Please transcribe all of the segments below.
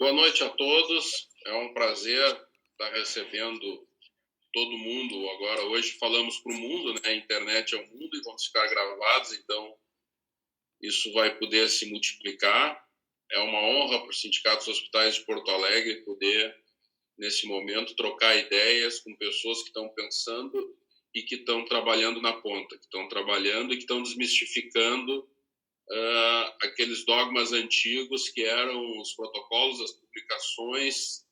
Boa noite a todos. É um prazer estar recebendo todo mundo. Agora, hoje falamos para o mundo, né? A internet é o mundo e vamos ficar gravados, então isso vai poder se multiplicar. É uma honra para o Sindicato dos Hospitais de Porto Alegre poder, nesse momento, trocar ideias com pessoas que estão pensando e que estão trabalhando na ponta, que estão trabalhando e que estão desmistificando aqueles dogmas antigos que eram os protocolos, as publicações,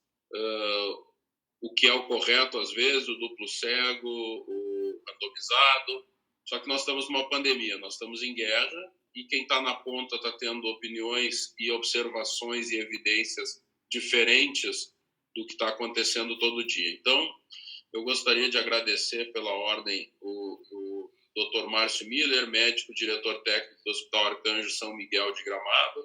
o que é o correto às vezes, o duplo cego, o randomizado. Só que nós estamos numa pandemia, nós estamos em guerra e quem está na ponta está tendo opiniões e observações e evidências diferentes do que está acontecendo todo dia. Então, eu gostaria de agradecer pela ordem o Dr. Márcio Miller, médico, diretor técnico do Hospital Arcanjo São Miguel de Gramado,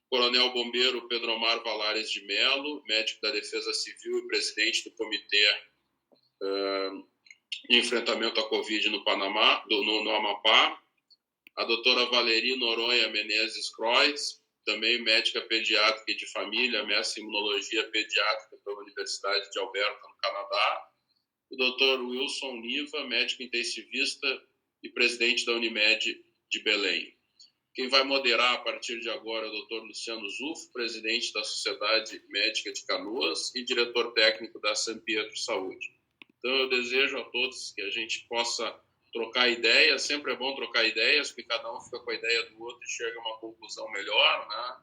Coronel Bombeiro Pedro Omar Valares de Melo, médico da Defesa Civil e presidente do Comitê de Enfrentamento à Covid no Amapá, a doutora Valerie Noronha Menezes Croix, também médica pediátrica e de família, mestre em imunologia pediátrica pela Universidade de Alberta, no Canadá, o Dr. Wilson Niva, médico intensivista e presidente da Unimed de Belém. Quem vai moderar a partir de agora é o Dr. Luciano Zuf, presidente da Sociedade Médica de Canoas e diretor técnico da São Pietro Saúde. Então, eu desejo a todos que a gente possa trocar ideias. Sempre é bom trocar ideias, porque cada um fica com a ideia do outro e chega a uma conclusão melhor, né?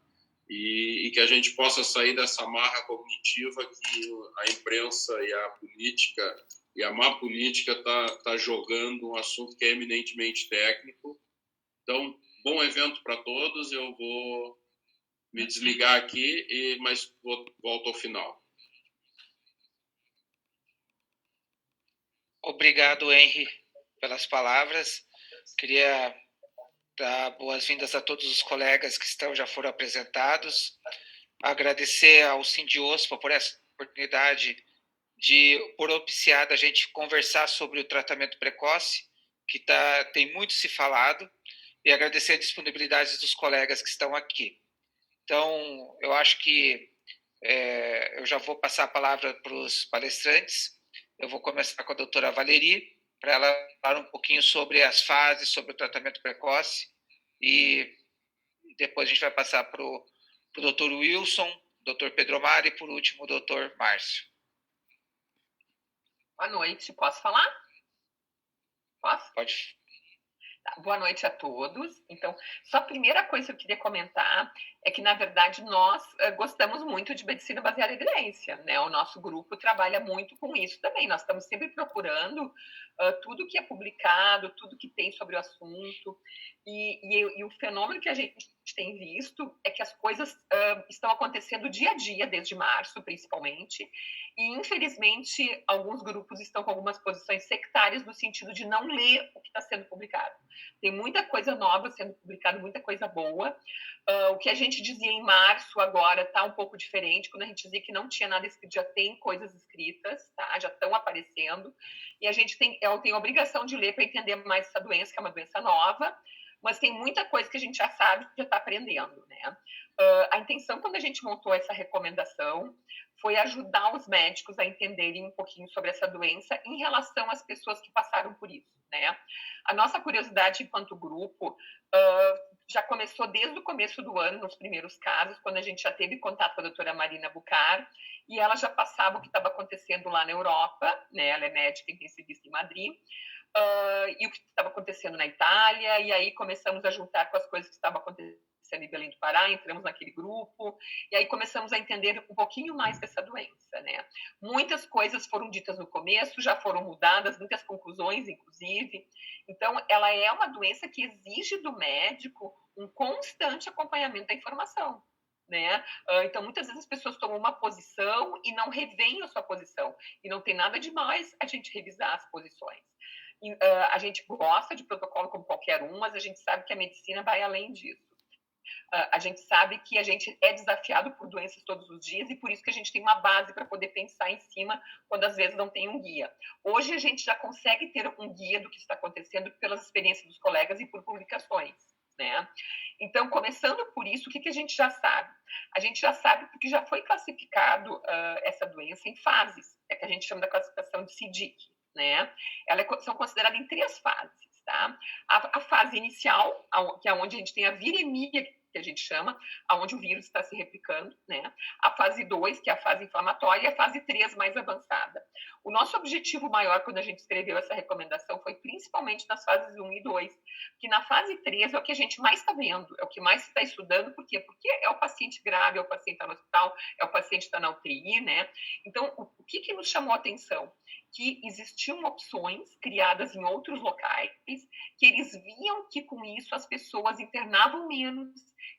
E que a gente possa sair dessa marra cognitiva que a imprensa e a política e a má política tá jogando um assunto que é eminentemente técnico. Então, bom evento para todos. Eu vou me desligar aqui, mas volto ao final. Obrigado, Henry, pelas palavras. Queria dar boas-vindas a todos os colegas que já foram apresentados. Agradecer ao Sindiospa por essa oportunidade de propiciar a gente conversar sobre o tratamento precoce, que tem muito se falado, e agradecer a disponibilidade dos colegas que estão aqui. Então, eu acho que eu já vou passar a palavra para os palestrantes. Eu vou começar com a doutora Valerie, para ela falar um pouquinho sobre as fases, sobre o tratamento precoce, e depois a gente vai passar para o doutor Wilson, doutor Pedro Omar e, por último, o doutor Márcio. Boa noite, posso falar? Posso? Pode. Boa noite a todos. Então, só a primeira coisa que eu queria comentar é que, na verdade, nós gostamos muito de medicina baseada em evidência, né? O nosso grupo trabalha muito com isso também. Nós estamos sempre procurando tudo que é publicado, tudo que tem sobre o assunto. E o fenômeno que a gente tem visto é que as coisas estão acontecendo dia a dia, desde março, principalmente. E, infelizmente, alguns grupos estão com algumas posições sectárias no sentido de não ler o que está sendo publicado. Tem muita coisa nova sendo publicada, muita coisa boa. O que a gente dizia em março agora está um pouco diferente. Quando a gente dizia que não tinha nada escrito, já tem coisas escritas, tá? Já estão aparecendo. E eu tenho a obrigação de ler para entender mais essa doença, que é uma doença nova, mas tem muita coisa que a gente já sabe, já está aprendendo, né? A intenção, quando a gente montou essa recomendação, foi ajudar os médicos a entenderem um pouquinho sobre essa doença em relação às pessoas que passaram por isso, né? A nossa curiosidade enquanto grupo já começou desde o começo do ano, nos primeiros casos, quando a gente já teve contato com a doutora Marina Bucar, e ela já passava o que estava acontecendo lá na Europa, né? Ela é médica intensivista em Madrid, e o que estava acontecendo na Itália, e aí começamos a juntar com as coisas que estavam acontecendo em Belém do Pará, entramos naquele grupo, e aí começamos a entender um pouquinho mais dessa doença, né? Muitas coisas foram ditas no começo, já foram mudadas, muitas conclusões, inclusive. Então, ela é uma doença que exige do médico um constante acompanhamento da informação, né? Então, muitas vezes as pessoas tomam uma posição e não revêem a sua posição, e não tem nada de mais a gente revisar as posições. A gente gosta de protocolo como qualquer um, mas a gente sabe que a medicina vai além disso. A gente sabe que a gente é desafiado por doenças todos os dias e por isso que a gente tem uma base para poder pensar em cima quando às vezes não tem um guia. Hoje a gente já consegue ter um guia do que está acontecendo pelas experiências dos colegas e por publicações. né? Então, começando por isso, o que a gente já sabe? A gente já sabe porque já foi classificado essa doença em fases, é que a gente chama da classificação de CIDIC, né? São consideradas em 3 fases, tá? A fase inicial, que é onde a gente tem a viremia, que a gente chama, onde o vírus está se replicando, né? A fase 2, que é a fase inflamatória, e a fase 3 mais avançada. O nosso objetivo maior quando a gente escreveu essa recomendação foi principalmente nas fases 1 e 2, que na fase 3 é o que a gente mais está vendo, é o que mais está estudando, por quê? Porque é o paciente grave, é o paciente que está no hospital, é o paciente que está na UTI, né? Então, o que nos chamou a atenção? Que existiam opções criadas em outros locais, que eles viam que com isso as pessoas internavam menos,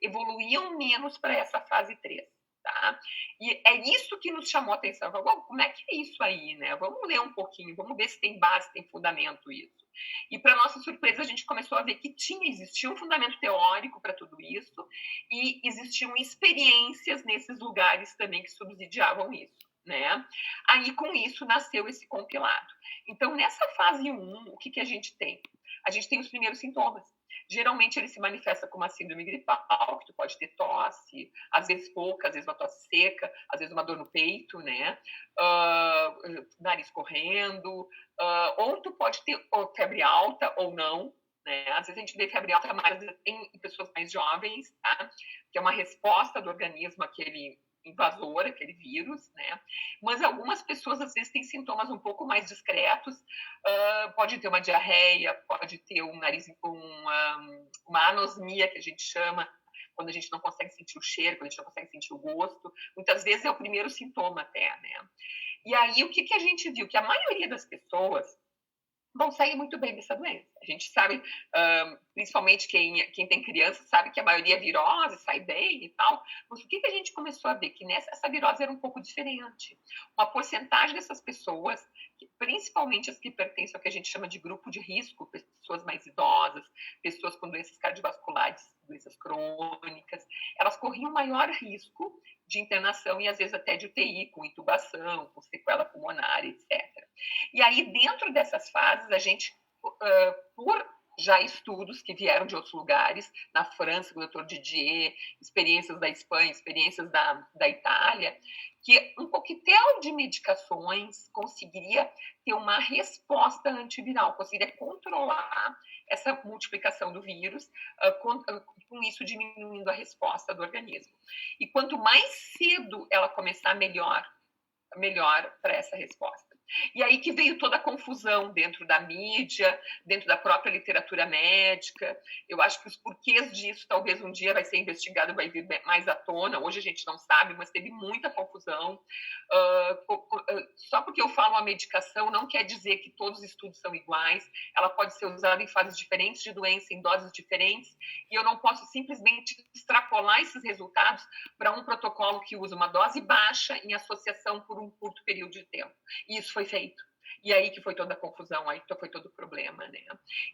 evoluíam menos para essa fase 3. Tá? E é isso que nos chamou a atenção. Como é que é isso aí, né? Vamos ler um pouquinho, vamos ver se tem base, tem fundamento isso. E, para nossa surpresa, a gente começou a ver que existia um fundamento teórico para tudo isso e existiam experiências nesses lugares também que subsidiavam isso, né? Aí, com isso, nasceu esse compilado. Então, nessa fase 1, o que a gente tem? A gente tem os primeiros sintomas. Geralmente ele se manifesta com uma síndrome gripal, que tu pode ter tosse, às vezes pouca, às vezes uma tosse seca, às vezes uma dor no peito, né? Nariz correndo, ou tu pode ter febre alta ou não, né? Às vezes a gente vê febre alta mais em pessoas mais jovens, tá? Que é uma resposta do organismo àquele invasor, aquele vírus, né? Mas algumas pessoas, às vezes, têm sintomas um pouco mais discretos, pode ter uma diarreia, pode ter um nariz, uma anosmia, que a gente chama, quando a gente não consegue sentir o cheiro, quando a gente não consegue sentir o gosto. Muitas vezes é o primeiro sintoma até, né? E aí, o que a gente viu? Que a maioria das pessoas vão sair muito bem dessa doença. A gente sabe, principalmente quem tem criança, sabe que a maioria é virose, sai bem e tal. Mas o que a gente começou a ver? Que essa virose era um pouco diferente. Uma porcentagem dessas pessoas, principalmente as que pertencem ao que a gente chama de grupo de risco, pessoas mais idosas, pessoas com doenças cardiovasculares, doenças crônicas, elas corriam maior risco de internação e às vezes até de UTI, com intubação, com sequela pulmonar, etc. E aí, dentro dessas fases, a gente, por já estudos que vieram de outros lugares, na França, com o Dr. Didier, experiências da Espanha, experiências da Itália, que um coquetel de medicações conseguiria ter uma resposta antiviral, conseguiria controlar essa multiplicação do vírus, com isso diminuindo a resposta do organismo. E quanto mais cedo ela começar, melhor para essa resposta. E aí que veio toda a confusão dentro da mídia, dentro da própria literatura médica. Eu acho que os porquês disso talvez um dia vai ser investigado, vai vir mais à tona. Hoje a gente não sabe, mas teve muita confusão. Só porque eu falo a medicação não quer dizer que todos os estudos são iguais. Ela pode ser usada em fases diferentes de doença, em doses diferentes, e eu não posso simplesmente extrapolar esses resultados para um protocolo que usa uma dose baixa em associação por um curto período de tempo. E isso foi feito. E aí que foi toda a confusão, aí que foi todo o problema, né?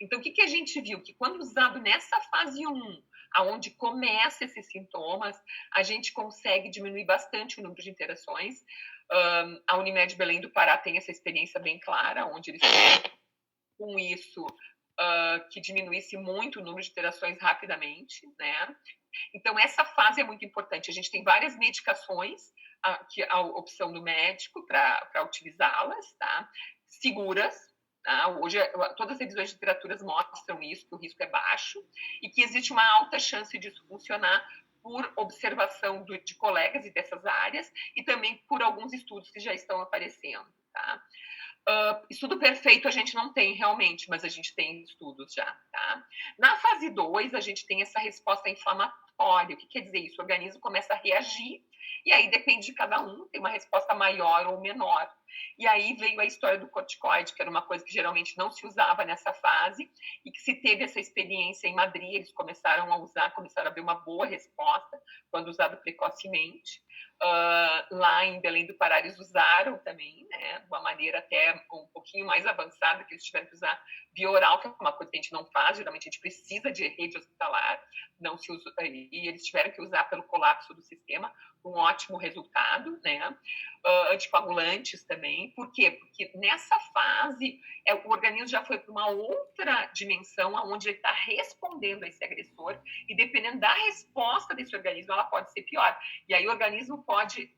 Então, o que a gente viu? Que quando usado nessa fase 1, aonde começa esses sintomas, a gente consegue diminuir bastante o número de interações. A Unimed Belém do Pará tem essa experiência bem clara, onde eles com isso que diminuísse muito o número de interações rapidamente, né? Então, essa fase é muito importante. A gente tem várias medicações, a opção do médico para utilizá-las, tá? Seguras. Tá? Hoje, todas as revisões de literaturas mostram isso, que o risco é baixo e que existe uma alta chance disso funcionar por observação de colegas e dessas áreas e também por alguns estudos que já estão aparecendo. Tá? Estudo perfeito a gente não tem realmente, mas a gente tem estudos já. Tá? Na fase 2, a gente tem essa resposta inflamatória. O que quer dizer isso? O organismo começa a reagir e aí depende de cada um, tem uma resposta maior ou menor. E aí veio a história do corticoide, que era uma coisa que geralmente não se usava nessa fase e que se teve essa experiência em Madrid, eles começaram a usar, começaram a ver uma boa resposta quando usado precocemente. Lá em Belém do Pará eles usaram também, né, de uma maneira até um pouquinho mais avançada, que eles tiveram que usar via oral, que é uma coisa que a gente não faz, geralmente a gente precisa de rede hospitalar, não se usa, e eles tiveram que usar pelo colapso do sistema, um ótimo resultado, né? Anticoagulantes também, também. Por quê? Porque nessa fase o organismo já foi para uma outra dimensão, onde ele está respondendo a esse agressor, e dependendo da resposta desse organismo, ela pode ser pior. E aí o organismo pode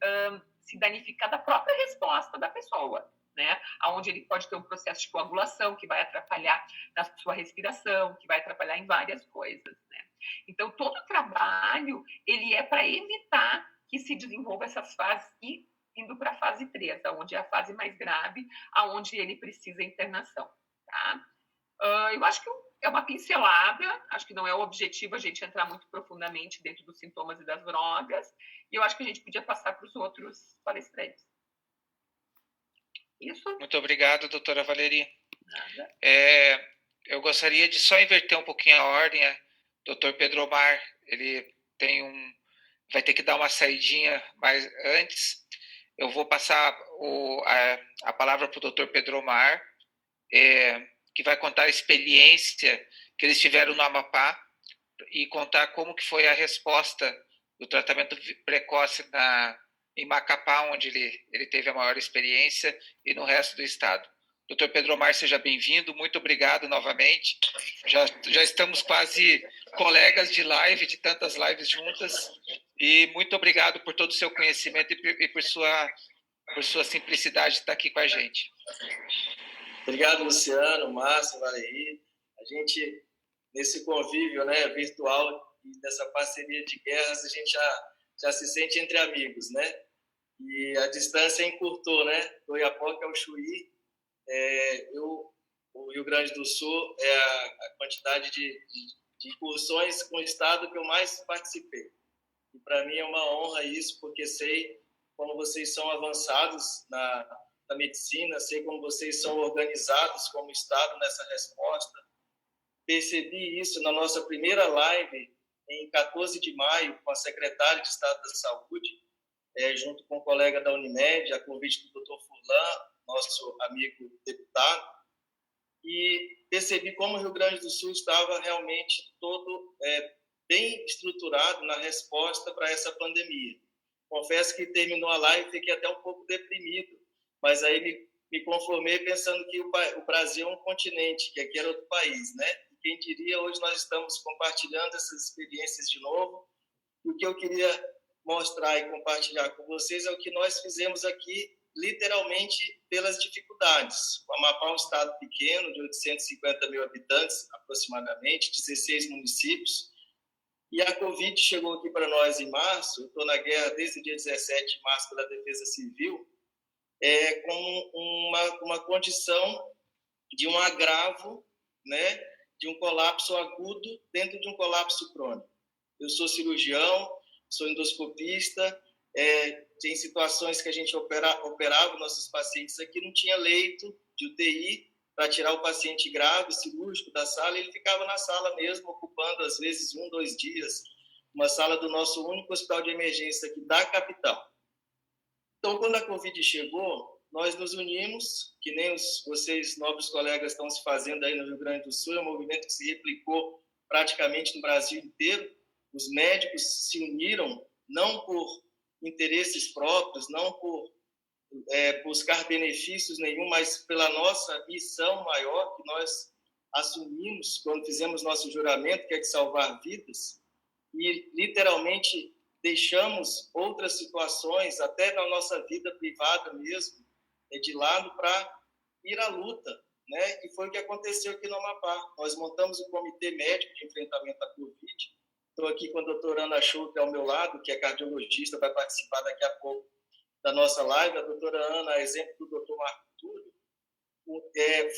se danificar da própria resposta da pessoa, né? Onde ele pode ter um processo de coagulação que vai atrapalhar na sua respiração, que vai atrapalhar em várias coisas, né? Então, todo o trabalho, ele é para evitar que se desenvolva essas fases e indo para a fase 3, onde é a fase mais grave, onde ele precisa internação, tá? Eu acho que é uma pincelada, acho que não é o objetivo a gente entrar muito profundamente dentro dos sintomas e das drogas, e eu acho que a gente podia passar para os outros palestrantes. Isso? Muito obrigado, doutora Valerie. Nada. Eu gostaria de só inverter um pouquinho a ordem. Doutor Pedro Omar, ele vai ter que dar uma saidinha, mas antes eu vou passar a palavra para o doutor Pedro Omar, que vai contar a experiência que eles tiveram no Amapá e contar como que foi a resposta do tratamento precoce em Macapá, onde ele teve a maior experiência, e no resto do estado. Doutor Pedro Omar, seja bem-vindo, muito obrigado novamente. Já estamos quase colegas de live, de tantas lives juntas, e muito obrigado por todo o seu conhecimento e por sua simplicidade de estar aqui com a gente. Obrigado, Luciano, Márcio, Valerie. A gente, nesse convívio, né, virtual e dessa parceria de guerras, a gente já se sente entre amigos, né? E a distância encurtou, né? Do Oiapoque ao Chuí, o Rio Grande do Sul é a quantidade de incursões com o estado que eu mais participei. E para mim é uma honra isso, porque sei como vocês são avançados na medicina, sei como vocês são organizados como estado nessa resposta. Percebi isso na nossa primeira live, em 14 de maio, com a secretária de Estado da Saúde, junto com o colega da Unimed, a convite do Dr. Furlan, nosso amigo deputado, e percebi como o Rio Grande do Sul estava realmente todo bem estruturado na resposta para essa pandemia. Confesso que terminou a live e fiquei até um pouco deprimido, mas aí me conformei pensando que o Brasil é um continente, que aqui era outro país, né? E quem diria, hoje nós estamos compartilhando essas experiências de novo, e o que eu queria mostrar e compartilhar com vocês é o que nós fizemos aqui, literalmente pelas dificuldades. O Amapá é um estado pequeno, de 850 mil habitantes, aproximadamente, 16 municípios, e a Covid chegou aqui para nós em março. Eu estou na guerra desde o dia 17 de março pela Defesa Civil, com uma condição de um agravo, né, de um colapso agudo dentro de um colapso crônico. Eu sou cirurgião, sou endoscopista, tem situações que a gente operava nossos pacientes aqui, não tinha leito de UTI para tirar o paciente grave, cirúrgico da sala, e ele ficava na sala mesmo, ocupando às vezes 1, 2 dias, uma sala do nosso único hospital de emergência aqui da capital. Então, quando a Covid chegou, nós nos unimos, que nem vocês, nobres colegas, estão se fazendo aí no Rio Grande do Sul, é um movimento que se replicou praticamente no Brasil inteiro. Os médicos se uniram, não por interesses próprios, não por buscar benefícios nenhum, mas pela nossa missão maior que nós assumimos quando fizemos nosso juramento, que é de salvar vidas, e literalmente deixamos outras situações, até na nossa vida privada mesmo, de lado para ir à luta, né? E foi o que aconteceu aqui no Amapá. Nós montamos o Comitê Médico de Enfrentamento à Covid. Estou aqui com a doutora Ana Schulte ao meu lado, que é cardiologista, vai participar daqui a pouco da nossa live. A doutora Ana, exemplo do doutor Marco Túlio,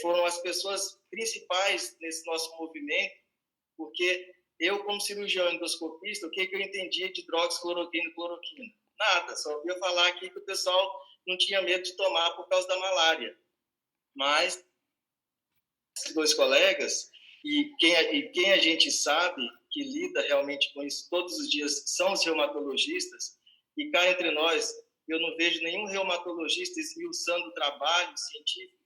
foram as pessoas principais nesse nosso movimento, porque eu, como cirurgião endoscopista, o que eu entendia de hidroxicloroquina e cloroquina? Nada, só ouvia falar aqui que o pessoal não tinha medo de tomar por causa da malária. Mas esses dois colegas, e quem a gente sabe que lida realmente com isso todos os dias, são os reumatologistas, e cá entre nós, eu não vejo nenhum reumatologista esmiuçando o trabalho científico,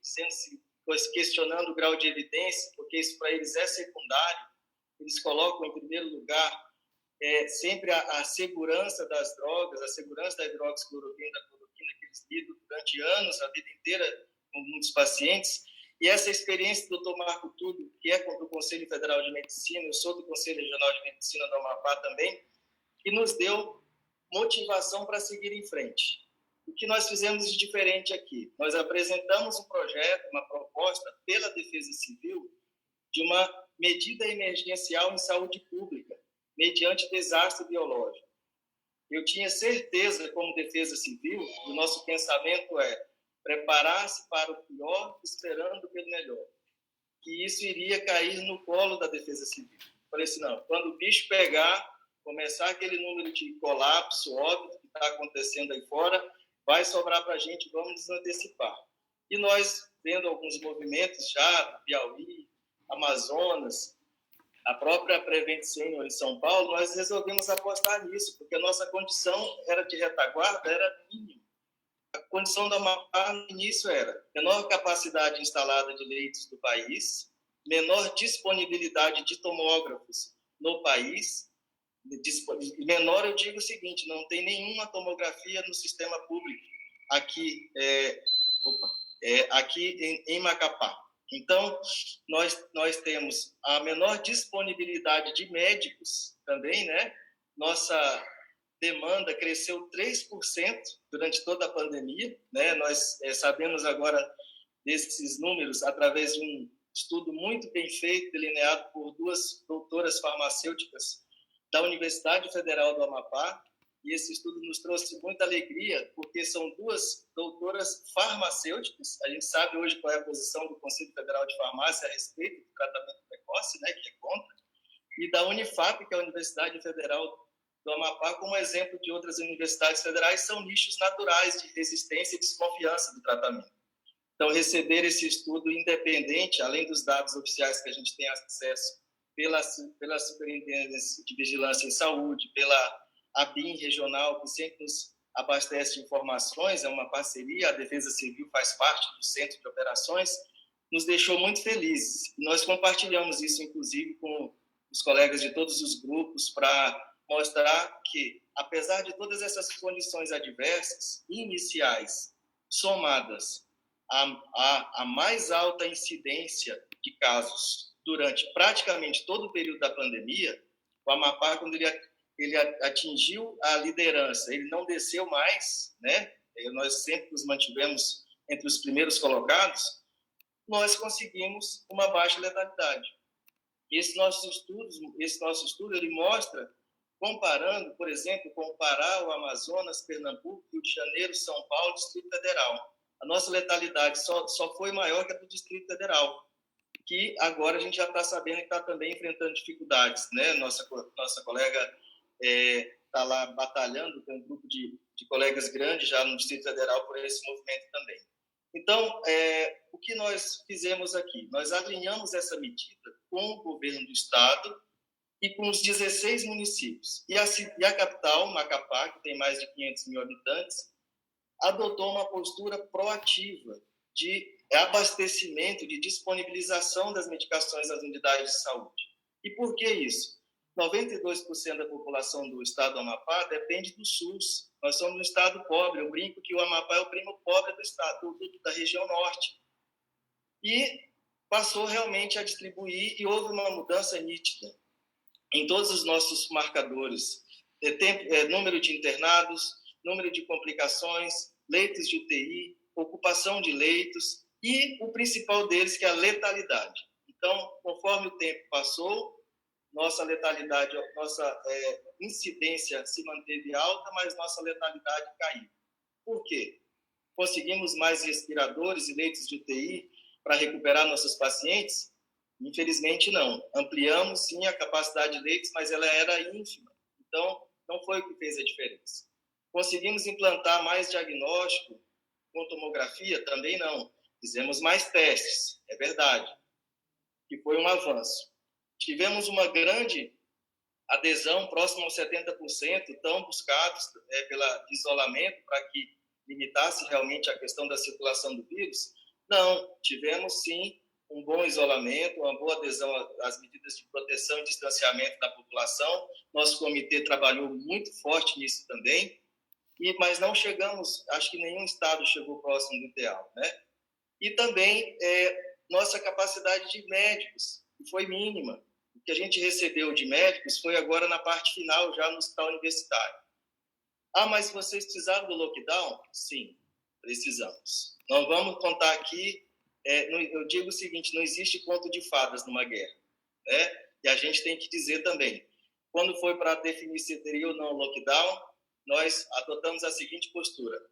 questionando o grau de evidência, porque isso para eles é secundário. Eles colocam em primeiro lugar sempre a segurança das drogas, a segurança da hidroxicloroquina, da cloroquina, que lido durante anos, a vida inteira, com muitos pacientes. E essa experiência do Dr. Marco Túlio, que é do Conselho Federal de Medicina, eu sou do Conselho Regional de Medicina do Amapá também, que nos deu motivação para seguir em frente. O que nós fizemos de diferente aqui? Nós apresentamos um projeto, uma proposta pela Defesa Civil de uma medida emergencial em saúde pública, mediante desastre biológico. Eu tinha certeza, como Defesa Civil, o nosso pensamento é preparar-se para o pior, esperando pelo melhor. Que isso iria cair no colo da Defesa Civil. Falei assim, não, quando o bicho pegar, começar aquele número de colapso óbvio que está acontecendo aí fora, vai sobrar para a gente, vamos nos antecipar. E nós, vendo alguns movimentos já, Piauí, Amazonas, a própria Prevent Senior em São Paulo, nós resolvemos apostar nisso, porque a nossa condição era de retaguarda, era mínima. A condição do Amapá, no início, era menor capacidade instalada de leitos do país, menor disponibilidade de tomógrafos no país, menor, eu digo o seguinte, não tem nenhuma tomografia no sistema público aqui, aqui em Macapá. Então, nós temos a menor disponibilidade de médicos também, né? Nossa demanda cresceu 3% durante toda a pandemia, né? Nós sabemos agora desses números através de um estudo muito bem feito, delineado por duas doutoras farmacêuticas da Universidade Federal do Amapá, e esse estudo nos trouxe muita alegria, porque são duas doutoras farmacêuticas. A gente sabe hoje qual é a posição do Conselho Federal de Farmácia a respeito do tratamento precoce, né, que é contra, e da Unifap, que é a Universidade Federal do Amapá, como exemplo de outras universidades federais, são nichos naturais de resistência e desconfiança do tratamento. Então, receber esse estudo independente, além dos dados oficiais que a gente tem acesso pela Superintendência de Vigilância em Saúde, pela ABIN regional, que sempre nos abastece de informações, é uma parceria, a Defesa Civil faz parte do Centro de Operações, nos deixou muito felizes. Nós compartilhamos isso, inclusive, com os colegas de todos os grupos, para mostrar que, apesar de todas essas condições adversas, iniciais, somadas à mais alta incidência de casos durante praticamente todo o período da pandemia, o Amapá, quando ele atingiu a liderança, ele não desceu mais, né? Nós sempre nos mantivemos entre os primeiros colocados, nós conseguimos uma baixa letalidade. E esse nosso estudo ele mostra, comparando, por exemplo, com o Pará, o Amazonas, Pernambuco, Rio de Janeiro, São Paulo, Distrito Federal. A nossa letalidade só foi maior que a do Distrito Federal, que agora a gente já está sabendo que está também enfrentando dificuldades, né? Nossa colega está lá batalhando, tem um grupo de colegas grandes já no Distrito Federal por esse movimento também. Então, o que nós fizemos aqui? Nós alinhamos essa medida com o governo do Estado e com os 16 municípios. E a capital, Macapá, que tem mais de 500 mil habitantes, adotou uma postura proativa de abastecimento, de disponibilização das medicações nas unidades de saúde. E por que isso? 92% da população do estado do Amapá depende do SUS. Nós somos um estado pobre. Eu brinco que o Amapá é o primo pobre do estado, da região norte. E passou realmente a distribuir, e houve uma mudança nítida em todos os nossos marcadores. Número de internados, número de complicações, leitos de UTI, ocupação de leitos e o principal deles, que é a letalidade. Então, conforme o tempo passou, nossa letalidade, nossa incidência se manteve alta, mas nossa letalidade caiu. Por quê? Conseguimos mais respiradores e leitos de UTI para recuperar nossos pacientes? Infelizmente, não. Ampliamos, sim, a capacidade de leitos, mas ela era ínfima. Então, não foi o que fez a diferença. Conseguimos implantar mais diagnóstico com tomografia? Também não. Fizemos mais testes, é verdade, que foi um avanço. Tivemos uma grande adesão, próximo aos 70%, tão buscados pelo isolamento, para que limitasse realmente a questão da circulação do vírus. Não, tivemos sim um bom isolamento, uma boa adesão às medidas de proteção e distanciamento da população. Nosso comitê trabalhou muito forte nisso também. Mas não chegamos, acho que nenhum estado chegou próximo do ideal, né? E também nossa capacidade de médicos foi mínima. O que a gente recebeu de médicos foi agora na parte final, já no hospital universitário. Ah, mas vocês precisaram do lockdown? Sim, precisamos. Não vamos contar aqui, eu digo o seguinte, não existe conto de fadas numa guerra, né? E a gente tem que dizer também, quando foi para definir se teria ou não lockdown, nós adotamos a seguinte postura,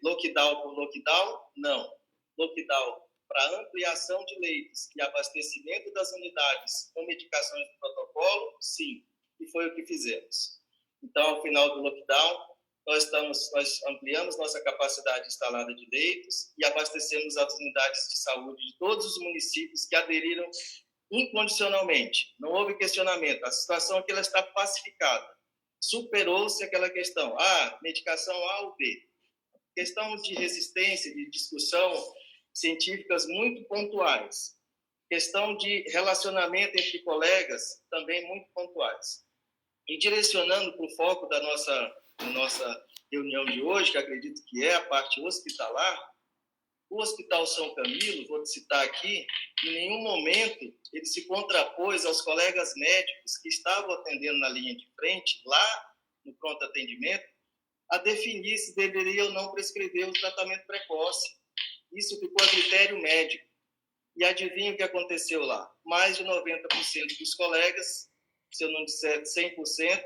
lockdown por lockdown? Não. Lockdown para ampliação de leitos e abastecimento das unidades com medicações do protocolo? Sim, e foi o que fizemos. Então, ao final do lockdown, nós ampliamos nossa capacidade instalada de leitos e abastecemos as unidades de saúde de todos os municípios que aderiram incondicionalmente. Não houve questionamento. A situação aqui ela está pacificada. Superou-se aquela questão. Medicação A ou B. Questão de resistência, de discussão científicas muito pontuais. Questão de relacionamento entre colegas também muito pontuais. E direcionando para o foco da nossa reunião de hoje, que acredito que é a parte hospitalar, o Hospital São Camilo, vou citar aqui, em nenhum momento ele se contrapôs aos colegas médicos que estavam atendendo na linha de frente, lá no pronto atendimento, a definir se deveria ou não prescrever o tratamento precoce. Isso ficou a critério médico. E adivinha o que aconteceu lá? Mais de 90% dos colegas, se eu não disser 100%,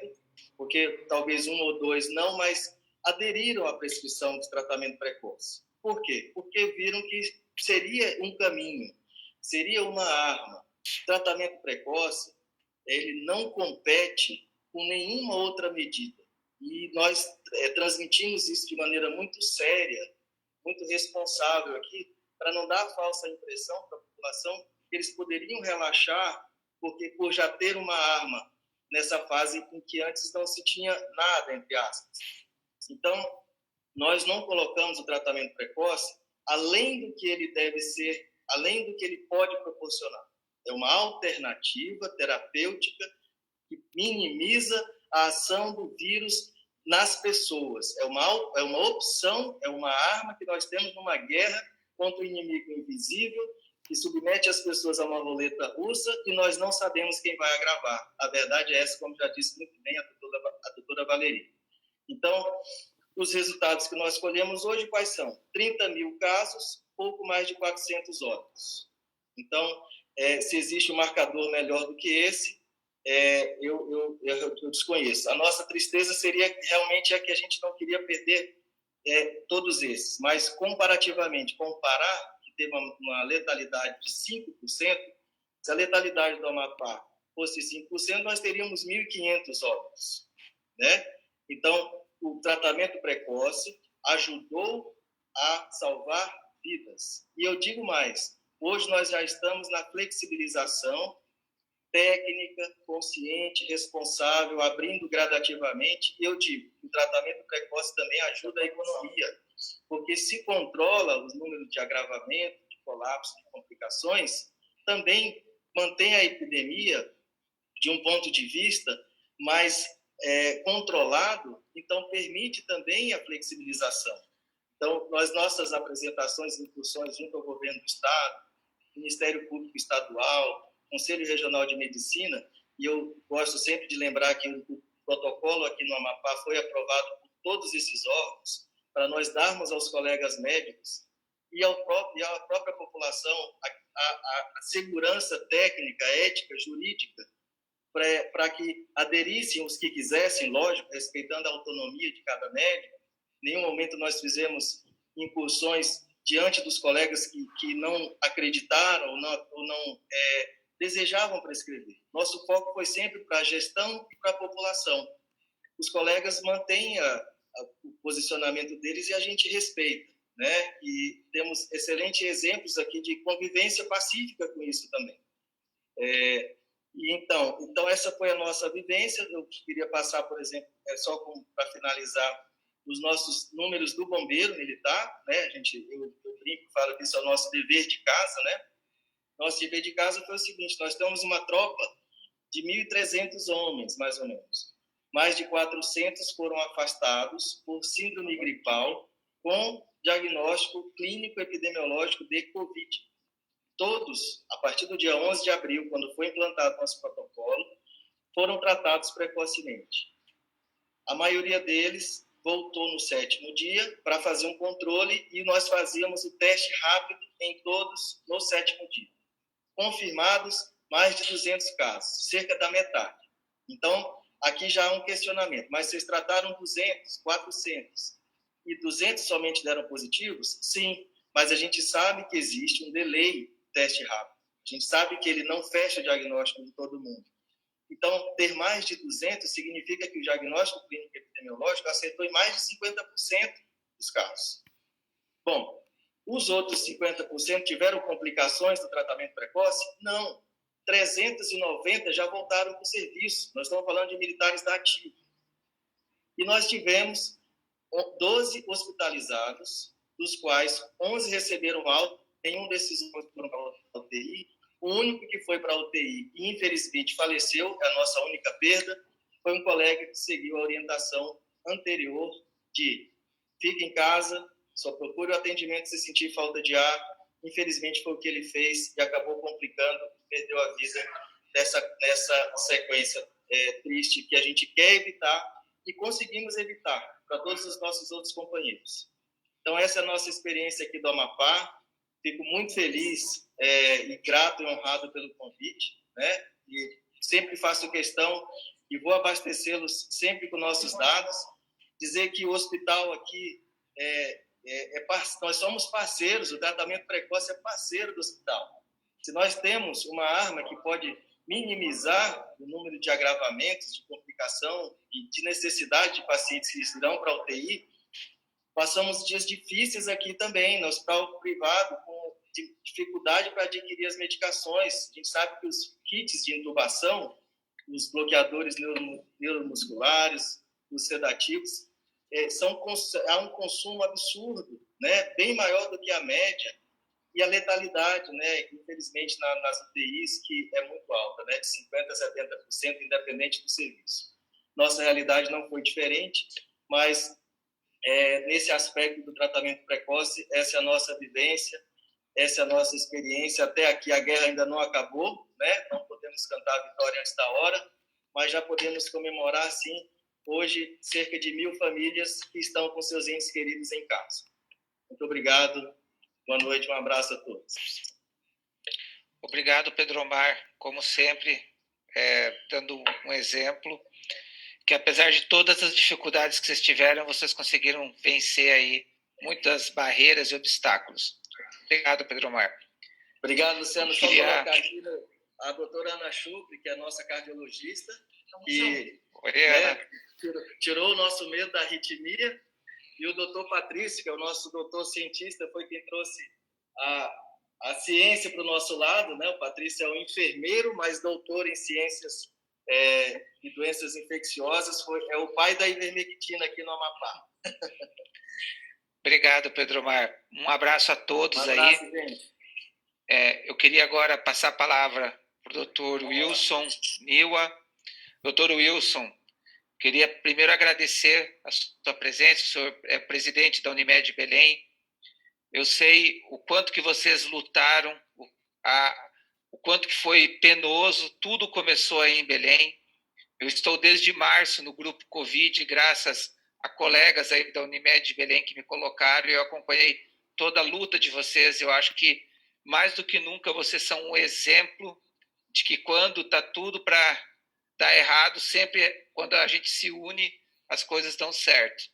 porque talvez um ou dois não, mas aderiram à prescrição de tratamento precoce. Por quê? Porque viram que seria um caminho, seria uma arma. Tratamento precoce, ele não compete com nenhuma outra medida. E nós transmitimos isso de maneira muito séria, muito responsável aqui, para não dar falsa impressão para a população que eles poderiam relaxar por já ter uma arma nessa fase em que antes não se tinha nada, entre aspas. Então, nós não colocamos o tratamento precoce além do que ele deve ser, além do que ele pode proporcionar. É uma alternativa terapêutica que minimiza a ação do vírus nas pessoas. É uma opção, é uma arma que nós temos numa guerra contra o inimigo invisível, que submete as pessoas a uma roleta russa e nós não sabemos quem vai agravar. A verdade é essa, como já disse muito bem a doutora Valeria. Então, os resultados que nós colhemos hoje, quais são? 30 mil casos, pouco mais de 400 óbitos. Então, se existe um marcador melhor do que esse, eu desconheço. A nossa tristeza seria realmente a que a gente não queria perder todos esses, mas comparativamente, comparar que teve uma letalidade de 5%, se a letalidade do Amapá fosse 5%, nós teríamos 1.500 óbitos, né? Então, o tratamento precoce ajudou a salvar vidas. E eu digo mais, hoje nós já estamos na flexibilização técnica, consciente, responsável, abrindo gradativamente. E eu digo, o tratamento precoce também ajuda a economia, porque se controla os números de agravamento, de colapso, de complicações, também mantém a epidemia de um ponto de vista mais controlado, então permite também a flexibilização. Então, nossas apresentações e incursões junto ao governo do Estado, Ministério Público Estadual, Conselho Regional de Medicina, e eu gosto sempre de lembrar que o protocolo aqui no Amapá foi aprovado por todos esses órgãos, para nós darmos aos colegas médicos e à própria população a segurança técnica, ética, jurídica, para que aderissem os que quisessem, lógico, respeitando a autonomia de cada médico. Em nenhum momento nós fizemos incursões diante dos colegas que não acreditaram ou não desejavam prescrever. Nosso foco foi sempre para a gestão e para a população. Os colegas mantêm o posicionamento deles e a gente respeita, né? E temos excelentes exemplos aqui de convivência pacífica com isso também. Então, essa foi a nossa vivência. Eu queria passar, por exemplo, só para finalizar, os nossos números do bombeiro militar, né? Eu brinco, falo que isso é o nosso dever de casa, né? Nosso dever de casa foi o seguinte: nós temos uma tropa de 1.300 homens, mais ou menos, mais de 400 foram afastados por síndrome gripal com diagnóstico clínico epidemiológico de Covid. Todos, a partir do dia 11 de abril, quando foi implantado nosso protocolo, foram tratados precocemente. A maioria deles voltou no 7º dia para fazer um controle e nós fazíamos o teste rápido em todos no 7º dia. Confirmados, mais de 200 casos, cerca da metade. Então, aqui já há um questionamento. Mas vocês trataram 200, 400 e 200 somente deram positivos? Sim, mas a gente sabe que existe um delay teste rápido. A gente sabe que ele não fecha o diagnóstico de todo mundo. Então, ter mais de 200 significa que o diagnóstico clínico epidemiológico acertou em mais de 50% dos casos. Bom, os outros 50% tiveram complicações do tratamento precoce? Não. 390 já voltaram para o serviço. Nós estamos falando de militares da ativa. E nós tivemos 12 hospitalizados, dos quais 11 receberam alta, nenhum desses foram para a UTI. O único que foi para a UTI e, infelizmente, faleceu, é a nossa única perda, foi um colega que seguiu a orientação anterior de fique em casa, só procure o atendimento se sentir falta de ar. Infelizmente, foi o que ele fez e acabou complicando, perdeu a vida nessa sequência triste que a gente quer evitar e conseguimos evitar para todos os nossos outros companheiros. Então, essa é a nossa experiência aqui do Amapá. Fico muito feliz e grato e honrado pelo convite, né? E sempre faço questão e vou abastecê-los sempre com nossos dados. Dizer que o hospital aqui nós somos parceiros, o tratamento precoce é parceiro do hospital. Se nós temos uma arma que pode minimizar o número de agravamentos, de complicação e de necessidade de pacientes que irão para a UTI, passamos dias difíceis aqui também, no hospital privado, com dificuldade para adquirir as medicações. A gente sabe que os kits de intubação, os bloqueadores neuromusculares, os sedativos, há um consumo absurdo, né? Bem maior do que a média, e a letalidade, né? Infelizmente, nas UTIs, que é muito alta, né? De 50% a 70%, independente do serviço. Nossa realidade não foi diferente, mas nesse aspecto do tratamento precoce, essa é a nossa vivência, essa é a nossa experiência. Até aqui a guerra ainda não acabou, né? Não podemos cantar a vitória antes da hora, mas já podemos comemorar, sim, hoje, cerca de 1.000 famílias que estão com seus entes queridos em casa. Muito obrigado, boa noite, um abraço a todos. Obrigado, Pedro Omar, como sempre, dando um exemplo, que apesar de todas as dificuldades que vocês tiveram, vocês conseguiram vencer aí muitas barreiras e obstáculos. Obrigado, Pedro Omar. Obrigado, Luciano. Só colocar aqui a doutora Ana Chupre, que é a nossa cardiologista, que tirou o nosso medo da arritmia, e o doutor Patrício, que é o nosso doutor cientista, foi quem trouxe a ciência para o nosso lado, né? O Patrício é um enfermeiro, mas doutor em ciências e doenças infecciosas, é o pai da ivermectina aqui no Amapá. Obrigado, Pedro Omar. Um abraço a todos aí. Um abraço, aí. Gente. Eu queria agora passar a palavra para o doutor Wilson Niwa. Doutor Wilson, queria primeiro agradecer a sua presença. O senhor é presidente da Unimed Belém. Eu sei o quanto que vocês lutaram, o quanto que foi penoso. Tudo começou aí em Belém. Eu estou desde março no grupo Covid, graças a colegas aí da Unimed Belém que me colocaram, e eu acompanhei toda a luta de vocês. Eu acho que, mais do que nunca, vocês são um exemplo de que quando está tudo para dar errado, sempre quando a gente se une, as coisas dão certo.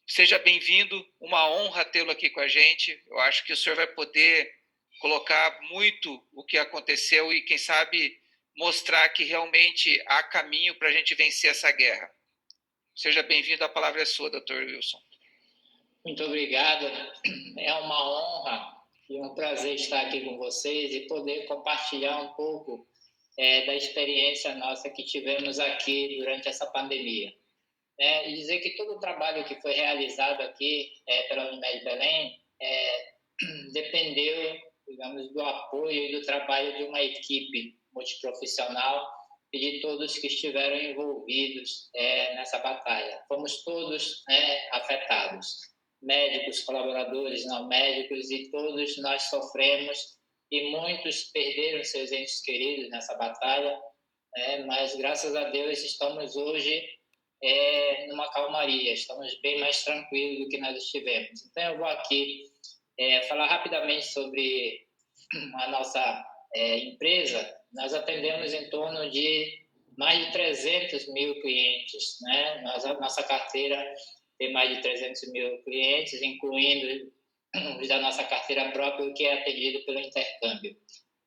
Seja bem-vindo, uma honra tê-lo aqui com a gente. Eu acho que o senhor vai poder colocar muito o que aconteceu e, quem sabe, mostrar que realmente há caminho para a gente vencer essa guerra. Seja bem-vindo, a palavra é sua, doutor Wilson. Muito obrigado. É uma honra e um prazer estar aqui com vocês e poder compartilhar um pouco da experiência nossa que tivemos aqui durante essa pandemia. E dizer que todo o trabalho que foi realizado aqui pela Unimed Belém dependeu, digamos, do apoio e do trabalho de uma equipe multiprofissional e de todos que estiveram envolvidos nessa batalha. Fomos todos afetados, médicos, colaboradores, não médicos, e todos nós sofremos, e muitos perderam seus entes queridos nessa batalha, mas graças a Deus estamos hoje numa calmaria, estamos bem mais tranquilos do que nós estivemos. Então eu vou aqui falar rapidamente sobre a nossa empresa. Nós atendemos em torno de mais de 300 mil clientes, né? A nossa carteira tem mais de 300 mil clientes, incluindo os da nossa carteira própria, que é atendido pelo intercâmbio.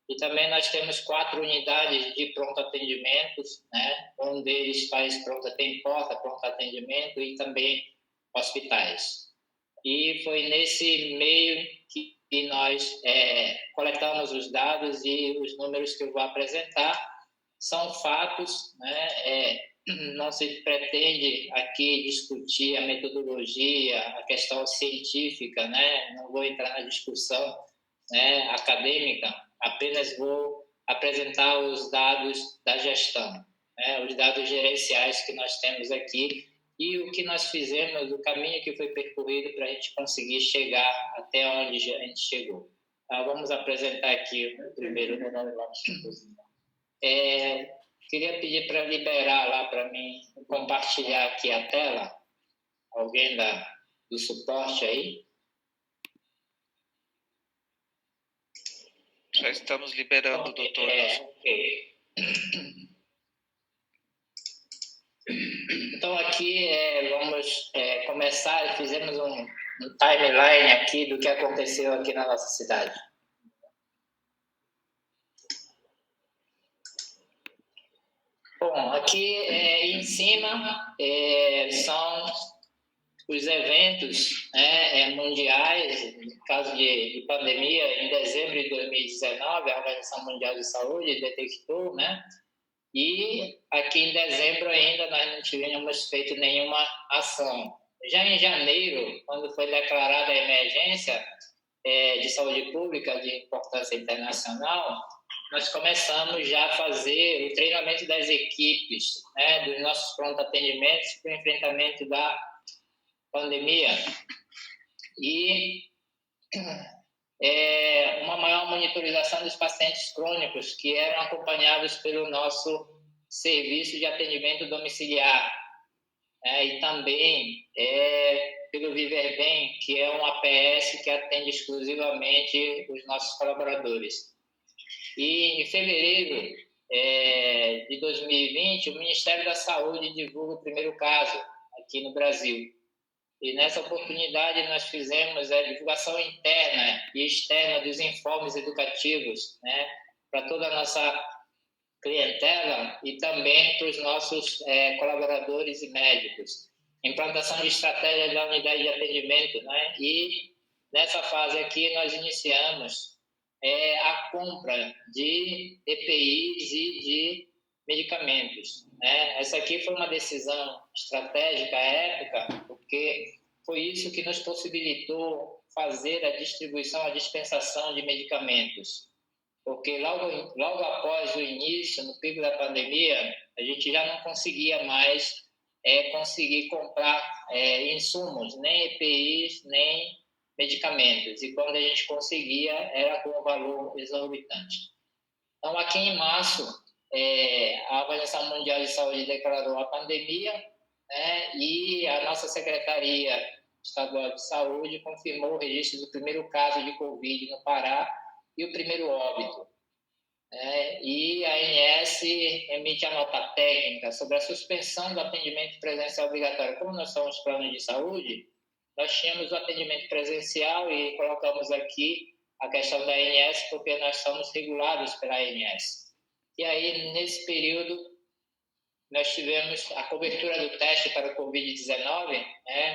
E também nós temos 4 unidades de pronto atendimento, né? Um deles tem pronto atendimento, e também hospitais. E foi nesse meio que nós coletamos os dados, e os números que eu vou apresentar são fatos, né? Não se pretende aqui discutir a metodologia, a questão científica, né? Não vou entrar na discussão, né, acadêmica, apenas vou apresentar os dados da gestão, né? Os dados gerenciais que nós temos aqui, e o que nós fizemos, o caminho que foi percorrido para a gente conseguir chegar até onde a gente chegou. Então, vamos apresentar aqui o primeiro. Queria pedir para liberar lá para mim, compartilhar aqui a tela. Alguém do suporte aí? Já estamos liberando, doutor. Ok. Então aqui vamos começar. Fizemos um timeline aqui do que aconteceu aqui na nossa cidade. Bom, aqui em cima são os eventos mundiais. No caso de pandemia, em dezembro de 2019, a Organização Mundial de Saúde detectou, né? E aqui em dezembro ainda nós não tínhamos feito nenhuma ação. Já em janeiro, quando foi declarada a emergência de saúde pública de importância internacional, nós começamos já a fazer o treinamento das equipes, né, dos nossos pronto atendimentos para o enfrentamento da pandemia. E uma maior monitorização dos pacientes crônicos que eram acompanhados pelo nosso serviço de atendimento domiciliar, e também pelo Viver Bem, que é um APS que atende exclusivamente os nossos colaboradores. E em fevereiro de 2020, o Ministério da Saúde divulga o primeiro caso aqui no Brasil. E nessa oportunidade nós fizemos a divulgação interna e externa dos informes educativos, né, para toda a nossa clientela e também para os nossos colaboradores e médicos. Implantação de estratégia da unidade de atendimento, né, e nessa fase aqui nós iniciamos a compra de EPIs e de medicamentos, né? Essa aqui foi uma decisão estratégica à época, porque foi isso que nos possibilitou fazer a distribuição, a dispensação de medicamentos. Porque logo após o início, no pico da pandemia, a gente já não conseguia mais conseguir comprar insumos, nem EPIs, nem medicamentos. E quando a gente conseguia, era com um valor exorbitante. Então, aqui em março, a Organização Mundial de Saúde declarou a pandemia, né, e a nossa Secretaria Estadual de Saúde confirmou o registro do primeiro caso de Covid no Pará e o primeiro óbito. E a ANS emite a nota técnica sobre a suspensão do atendimento presencial obrigatório. Como nós somos planos de saúde, nós tínhamos o atendimento presencial e colocamos aqui a questão da ANS, porque nós somos regulados pela ANS. E aí, nesse período, nós tivemos a cobertura do teste para o Covid-19,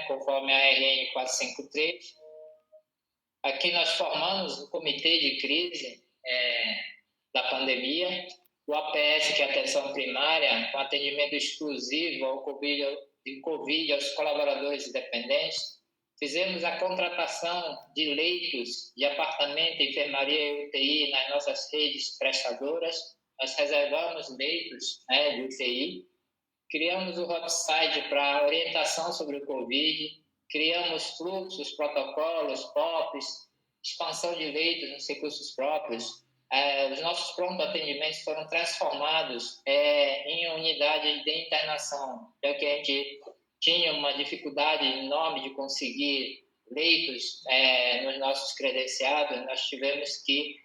conforme a RN 453. Aqui nós formamos o comitê de crise da pandemia, o APS, que é a atenção primária, com atendimento exclusivo ao Covid aos colaboradores e dependentes. Fizemos a contratação de leitos de apartamento, enfermaria e UTI nas nossas redes prestadoras. nós reservamos leitos, né, de UTI, criamos o website para orientação sobre o Covid, criamos fluxos, protocolos, POPs, expansão de leitos nos recursos próprios. Os nossos pronto atendimentos foram transformados em unidade de internação, já que a gente tinha uma dificuldade enorme de conseguir leitos nos nossos credenciados. Nós tivemos que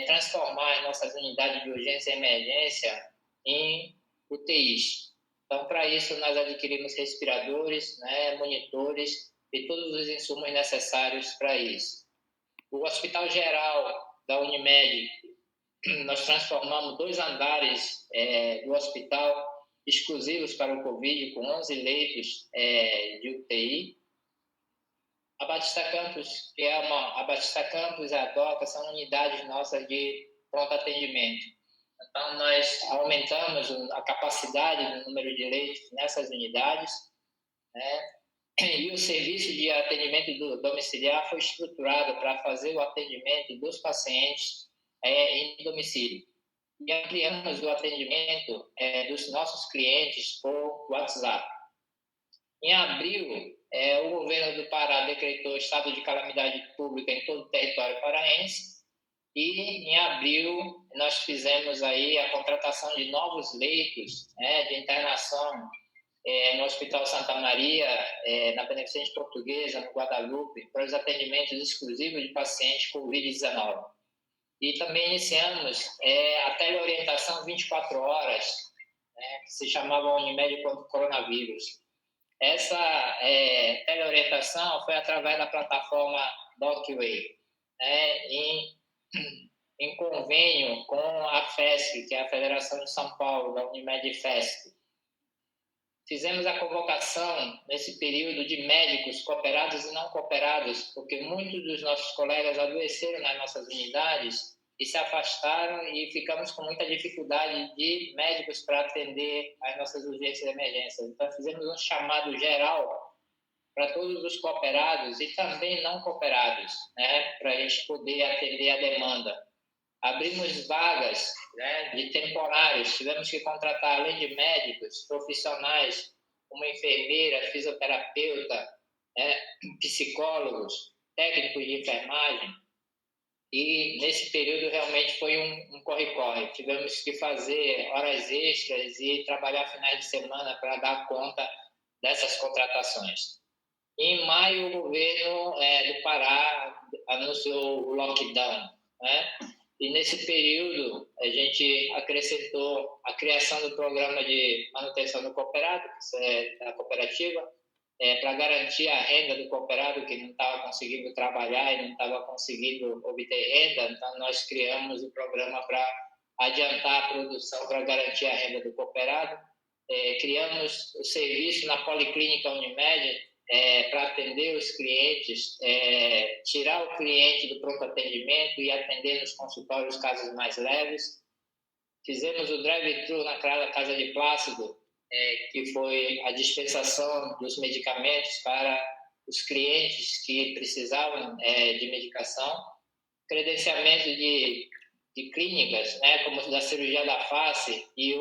transformar as nossas unidades de urgência e emergência em UTIs. Então, para isso, nós adquirimos respiradores, né, monitores e todos os insumos necessários para isso. O Hospital Geral da Unimed, nós transformamos 2 andares do hospital exclusivos para o Covid, com 11 leitos de UTI. A Batista Campos, a Batista Campos e a DOCA são unidades nossas de pronto atendimento. Então, nós aumentamos a capacidade do número de leitos nessas unidades, né? E o serviço de atendimento domiciliar foi estruturado para fazer o atendimento dos pacientes em domicílio. E ampliamos o atendimento dos nossos clientes por WhatsApp. Em abril, o governo do Pará decretou estado de calamidade pública em todo o território paraense, e em abril nós fizemos aí a contratação de novos leitos, de internação no Hospital Santa Maria, na Beneficente Portuguesa, no Guadalupe, para os atendimentos exclusivos de pacientes com Covid-19. E também iniciamos a teleorientação 24 horas, que se chamava Unimed contra o Coronavírus. Essa teleorientação foi através da plataforma DocWay, em convênio com a FESP, que é a Federação de São Paulo, da Unimed FESP. Fizemos a convocação, nesse período, de médicos cooperados e não cooperados, porque muitos dos nossos colegas adoeceram nas nossas unidades e se afastaram, e ficamos com muita dificuldade de médicos para atender as nossas urgências e emergências. Então, fizemos um chamado geral para todos os cooperados e também não cooperados, para a gente poder atender a demanda. Abrimos vagas de temporários, tivemos que contratar, além de médicos, profissionais, uma enfermeira, fisioterapeuta, psicólogos, técnicos de enfermagem. E nesse período realmente foi um corre-corre. Tivemos que fazer horas extras e trabalhar finais de semana para dar conta dessas contratações. Em maio, o governo do Pará anunciou o lockdown, E nesse período, a gente acrescentou a criação do programa de manutenção do cooperado, da cooperativa, para garantir a renda do cooperado que não estava conseguindo trabalhar e não estava conseguindo obter renda. Então, nós criamos o programa para adiantar a produção para garantir a renda do cooperado. Criamos o serviço na Policlínica Unimed, para atender os clientes, tirar o cliente do pronto atendimento e atender nos consultórios casos mais leves. Fizemos o drive-thru na Casa de Plácido, que foi a dispensação dos medicamentos para os clientes que precisavam de medicação. Credenciamento de clínicas, como da cirurgia da face e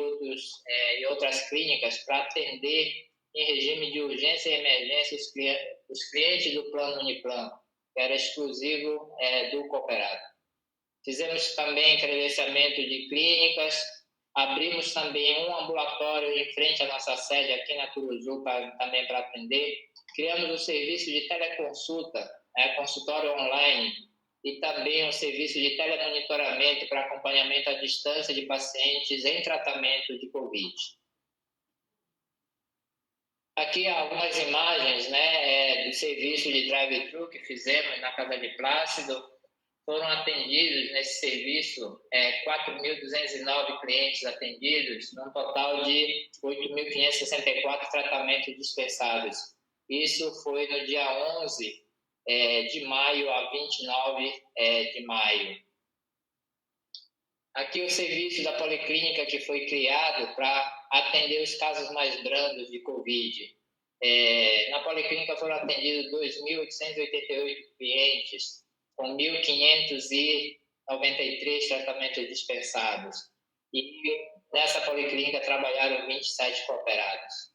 outras clínicas, para atender em regime de urgência e emergência os clientes do plano Uniplan, que era exclusivo do cooperado. Fizemos também credenciamento de clínicas, abrimos também um ambulatório em frente à nossa sede aqui na Turuzu também para atender. Criamos um serviço de teleconsulta, consultório online, e também um serviço de telemonitoramento para acompanhamento à distância de pacientes em tratamento de Covid. Aqui algumas imagens do serviço de drive-thru que fizemos na Casa de Plácido. Foram atendidos nesse serviço 4.209 clientes atendidos, num total de 8.564 tratamentos dispensados. Isso foi no dia 11 de maio a 29 de maio. Aqui o serviço da Policlínica que foi criado para atender os casos mais brandos de Covid. Na Policlínica foram atendidos 2.888 clientes, com 1.593 tratamentos dispensados. e nessa policlínica trabalharam 27 cooperados.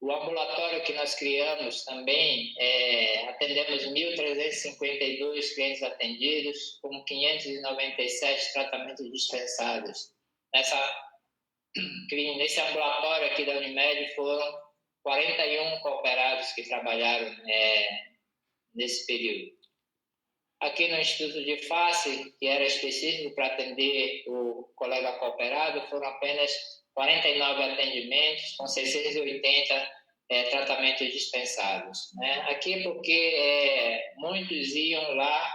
O ambulatório que nós criamos também, atendemos 1.352 clientes atendidos, com 597 tratamentos dispensados. Nesse ambulatório aqui da Unimed foram 41 cooperados que trabalharam nesse período. Aqui no Instituto de Face, que era específico para atender o colega cooperado, foram apenas 49 atendimentos, com 680 tratamentos dispensados. Né? Aqui porque muitos iam lá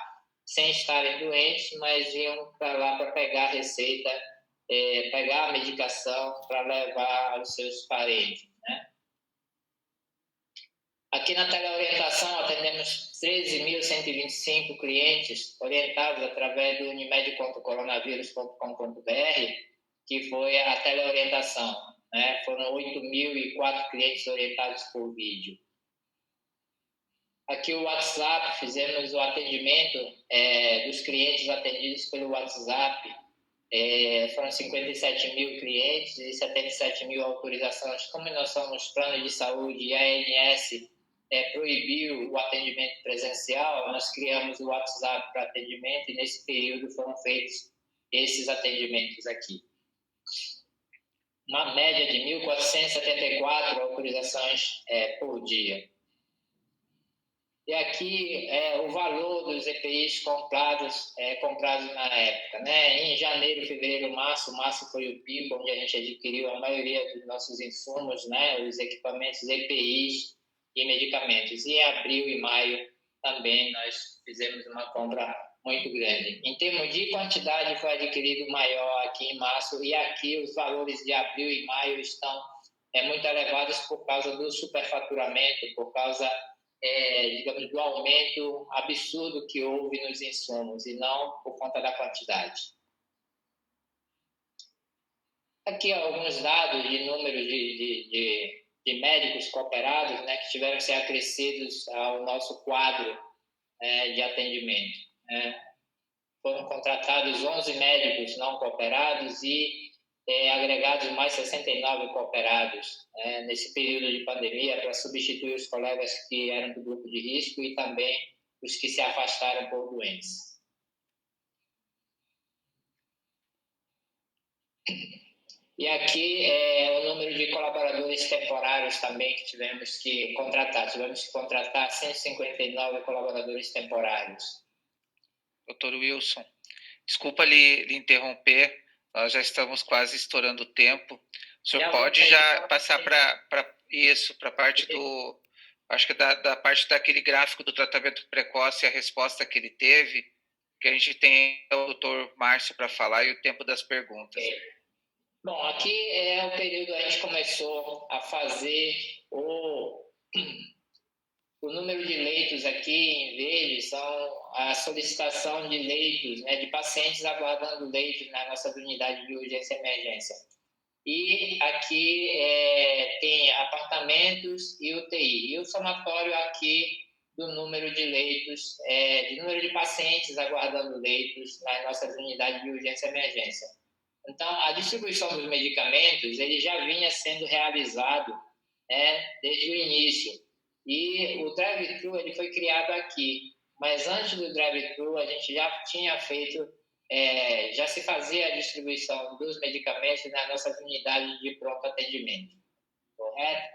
sem estarem doentes, mas iam para lá para pegar a receita, pegar a medicação para levar aos seus parentes. Né? Aqui na teleorientação atendemos 13.125 clientes orientados através do unimed.coronavírus.com.br, que foi a teleorientação. Né? Foram 8.004 clientes orientados por vídeo. Aqui o WhatsApp, fizemos o atendimento dos clientes atendidos pelo WhatsApp. Foram 57 mil clientes e 77 mil autorizações. Como nós somos plano de saúde e a ANS proibiu o atendimento presencial, nós criamos o WhatsApp para atendimento e nesse período foram feitos esses atendimentos aqui. Uma média de 1.474 autorizações por dia. E aqui o valor dos EPIs comprados na época. Né? Em janeiro, fevereiro, março foi o pico, onde a gente adquiriu a maioria dos nossos insumos, né? Os equipamentos EPIs e medicamentos. E em abril e maio também nós fizemos uma compra muito grande. Em termos de quantidade, foi adquirido maior aqui em março, e aqui os valores de abril e maio estão muito elevados por causa do superfaturamento, por causa, digamos, do aumento absurdo que houve nos insumos, e não por conta da quantidade. Aqui alguns dados de número de médicos cooperados, né, que tiveram que ser acrescidos ao nosso quadro de atendimento. Foram contratados 11 médicos não cooperados e agregados mais 69 cooperados nesse período de pandemia para substituir os colegas que eram do grupo de risco e também os que se afastaram por doença. E aqui o número de colaboradores temporários também que tivemos que contratar. Tivemos que contratar 159 colaboradores temporários. Doutor Wilson, desculpa lhe interromper, nós já estamos quase estourando o tempo. O senhor pode já passar para a parte do... Acho que da parte daquele gráfico do tratamento precoce, a resposta que ele teve, que a gente tem o doutor Márcio para falar e o tempo das perguntas. Bom, aqui é o período que a gente começou a fazer o número de leitos aqui em verde são a solicitação de leitos, né, de pacientes aguardando leitos na nossa unidade de urgência e emergência. E aqui tem apartamentos e UTI. E o somatório aqui do número de leitos, de número de pacientes aguardando leitos nas nossas unidades de urgência e emergência. Então, a distribuição dos medicamentos ele já vinha sendo realizado desde o início. E o drive-thru ele foi criado aqui, mas antes do drive-thru a gente já tinha feito, já se fazia a distribuição dos medicamentos nas nossas unidades de pronto atendimento, correto?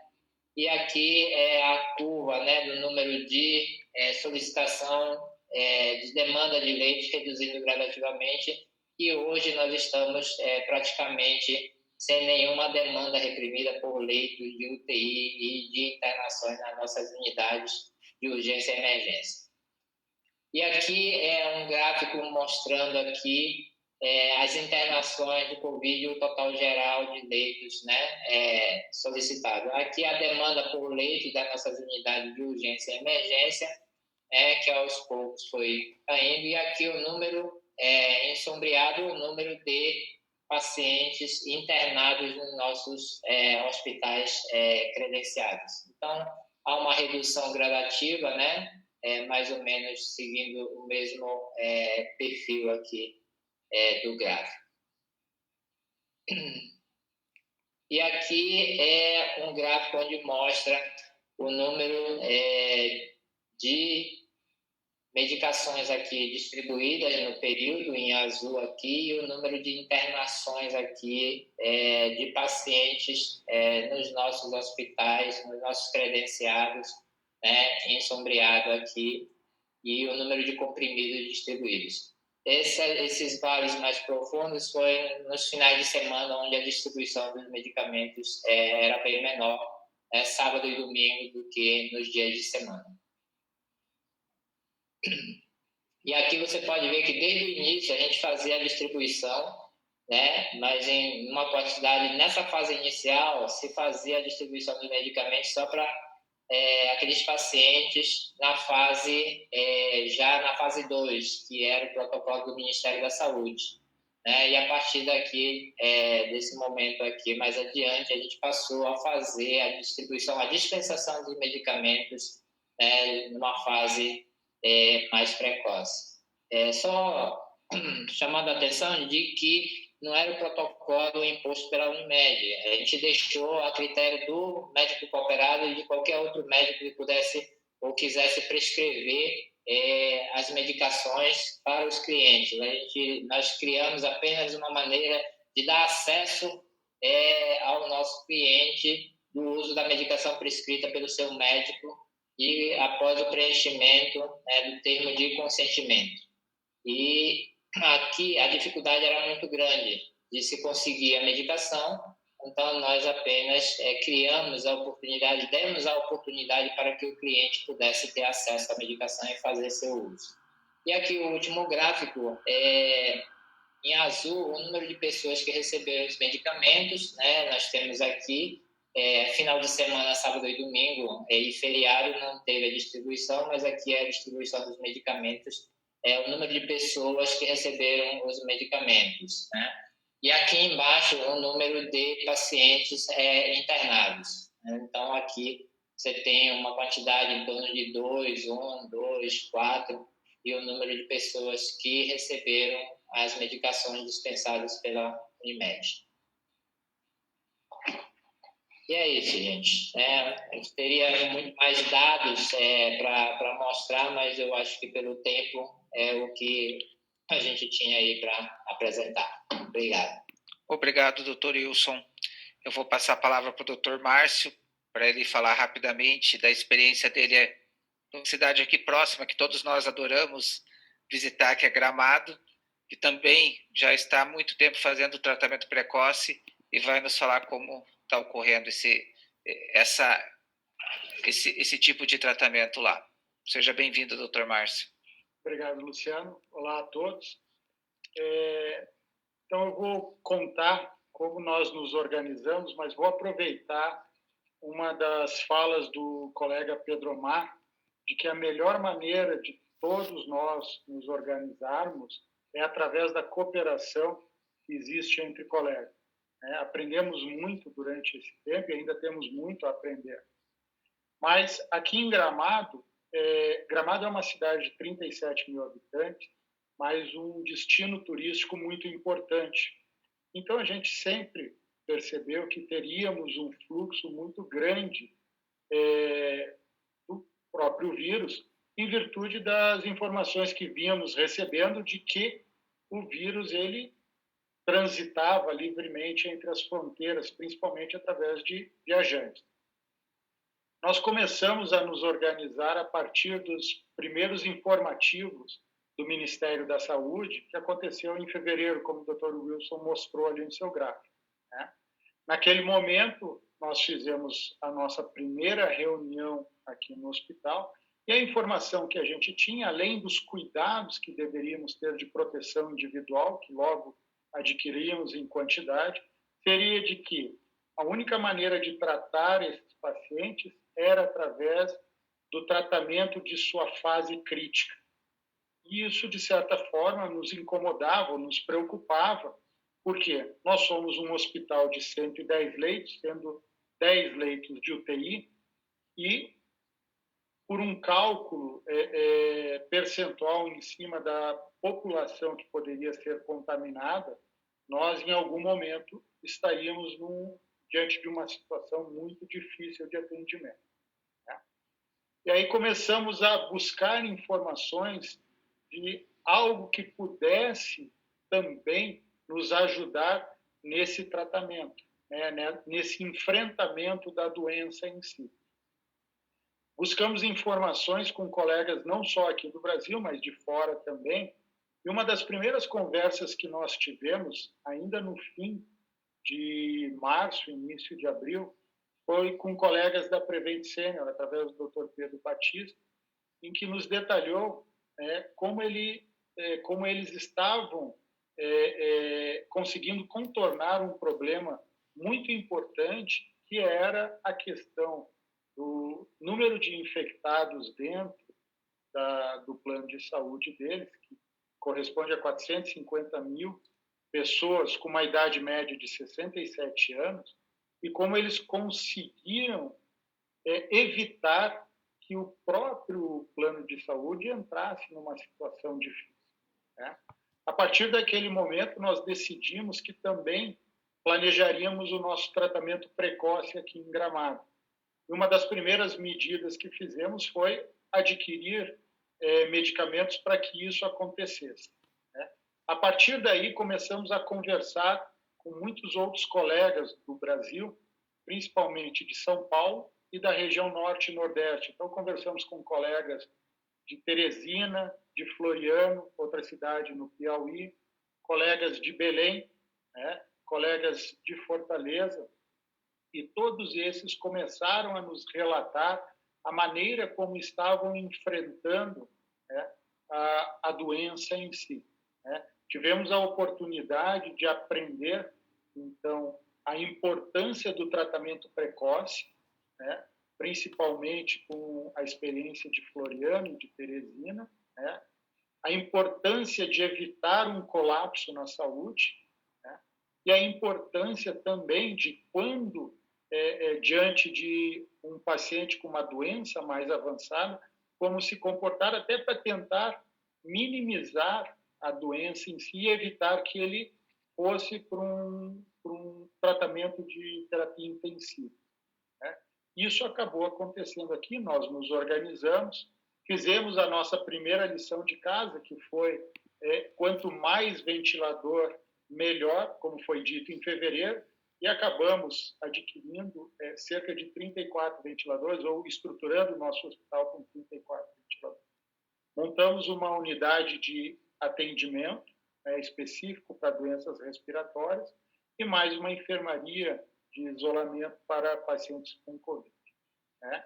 E aqui é a curva, né, do número de solicitação de demanda de leite reduzindo gradativamente, e hoje nós estamos praticamente sem nenhuma demanda reprimida por leitos de UTI e de internações nas nossas unidades de urgência e emergência. E aqui é um gráfico mostrando aqui as internações de Covid e o total geral de leitos, né, solicitado. Aqui a demanda por leito das nossas unidades de urgência e emergência, que aos poucos foi caindo, e aqui o número ensombreado, o número de pacientes internados nos nossos hospitais credenciados. Então, há uma redução gradativa, né? Mais ou menos seguindo o mesmo perfil aqui do gráfico. E aqui é um gráfico onde mostra o número de medicações aqui distribuídas no período, em azul aqui, e o número de internações aqui de pacientes nos nossos hospitais, nos nossos credenciados, né, em sombreado aqui, e o número de comprimidos distribuídos. Esses vales mais profundos foi nos finais de semana, onde a distribuição dos medicamentos era bem menor, sábado e domingo, do que nos dias de semana. E aqui você pode ver que desde o início a gente fazia a distribuição, né? Mas em uma quantidade, nessa fase inicial, se fazia a distribuição dos medicamentos só para aqueles pacientes na fase, já na fase 2, que era o protocolo do Ministério da Saúde. Né? E a partir daqui, desse momento aqui, mais adiante, a gente passou a fazer a distribuição, a dispensação dos medicamentos numa fase mais precoce. Só chamando a atenção de que não era o protocolo imposto pela Unimed. A gente deixou a critério do médico cooperado e de qualquer outro médico que pudesse ou quisesse prescrever as medicações para os clientes. Nós criamos apenas uma maneira de dar acesso ao nosso cliente do uso da medicação prescrita pelo seu médico e após o preenchimento do termo de consentimento. E aqui a dificuldade era muito grande de se conseguir a medicação, então nós apenas criamos a oportunidade, demos a oportunidade para que o cliente pudesse ter acesso à medicação e fazer seu uso. E aqui o último gráfico, em azul, o número de pessoas que receberam os medicamentos, né? Nós temos aqui, final de semana, sábado e domingo, e feriado não teve a distribuição, mas aqui é a distribuição dos medicamentos, o número de pessoas que receberam os medicamentos, né? E aqui embaixo o número de pacientes internados. Né? Então aqui você tem uma quantidade em torno de 2, 1, 2, 4, e o número de pessoas que receberam as medicações dispensadas pela Unimed. E é isso, gente. A gente teria muito mais dados para mostrar, mas eu acho que pelo tempo é o que a gente tinha aí para apresentar. Obrigado. Obrigado, doutor Wilson. Eu vou passar a palavra para o doutor Márcio, para ele falar rapidamente da experiência dele numa cidade aqui próxima, que todos nós adoramos visitar, que é Gramado, que também já está há muito tempo fazendo tratamento precoce e vai nos falar como está ocorrendo esse tipo de tratamento lá. Seja bem-vindo, doutor Márcio. Obrigado, Luciano. Olá a todos. Então, eu vou contar como nós nos organizamos, mas vou aproveitar uma das falas do colega Pedro Omar, de que a melhor maneira de todos nós nos organizarmos é através da cooperação que existe entre colegas. Aprendemos muito durante esse tempo e ainda temos muito a aprender. Mas aqui em Gramado, Gramado é uma cidade de 37 mil habitantes, mas um destino turístico muito importante. Então, a gente sempre percebeu que teríamos um fluxo muito grande do próprio vírus, em virtude das informações que vínhamos recebendo de que o vírus ele transitava livremente entre as fronteiras, principalmente através de viajantes. Nós começamos a nos organizar a partir dos primeiros informativos do Ministério da Saúde, que aconteceu em fevereiro, como o Dr. Wilson mostrou ali no seu gráfico. Né? Naquele momento, nós fizemos a nossa primeira reunião aqui no hospital, e a informação que a gente tinha, além dos cuidados que deveríamos ter de proteção individual, que logo adquiríamos em quantidade, seria de que a única maneira de tratar esses pacientes era através do tratamento de sua fase crítica. E isso, de certa forma, nos incomodava, nos preocupava, porque nós somos um hospital de 110 leitos, tendo 10 leitos de UTI, e por um cálculo percentual em cima da população que poderia ser contaminada, nós, em algum momento, estaríamos diante de uma situação muito difícil de atendimento. Né? E aí começamos a buscar informações de algo que pudesse também nos ajudar nesse tratamento, né? Nesse enfrentamento da doença em si. Buscamos informações com colegas não só aqui do Brasil, mas de fora também. E uma das primeiras conversas que nós tivemos, ainda no fim de março, início de abril, foi com colegas da Prevent Senior, através do Dr. Pedro Batista, em que nos detalhou como eles estavam conseguindo contornar um problema muito importante, que era a questão do número de infectados dentro do plano de saúde deles, que corresponde a 450 mil pessoas com uma idade média de 67 anos, e como eles conseguiram evitar que o próprio plano de saúde entrasse numa situação difícil. Né? A partir daquele momento, nós decidimos que também planejaríamos o nosso tratamento precoce aqui em Gramado. E uma das primeiras medidas que fizemos foi adquirir medicamentos para que isso acontecesse. Né? A partir daí, começamos a conversar com muitos outros colegas do Brasil, principalmente de São Paulo e da região norte e nordeste. Então, conversamos com colegas de Teresina, de Floriano, outra cidade no Piauí, colegas de Belém, né? Colegas de Fortaleza, e todos esses começaram a nos relatar a maneira como estavam enfrentando, né, a doença em si. Né? Tivemos a oportunidade de aprender, então, a importância do tratamento precoce, né, principalmente com a experiência de Floriano e de Teresina, né, a importância de evitar um colapso na saúde, né, e a importância também de quando, diante de um paciente com uma doença mais avançada, como se comportar até para tentar minimizar a doença em si e evitar que ele fosse para um tratamento de terapia intensiva. Né? Isso acabou acontecendo aqui, nós nos organizamos, fizemos a nossa primeira lição de casa, que foi quanto mais ventilador, melhor, como foi dito em fevereiro, e acabamos adquirindo cerca de 34 ventiladores, ou estruturando o nosso hospital com 34 ventiladores. Montamos uma unidade de atendimento específico para doenças respiratórias e mais uma enfermaria de isolamento para pacientes com Covid. Né?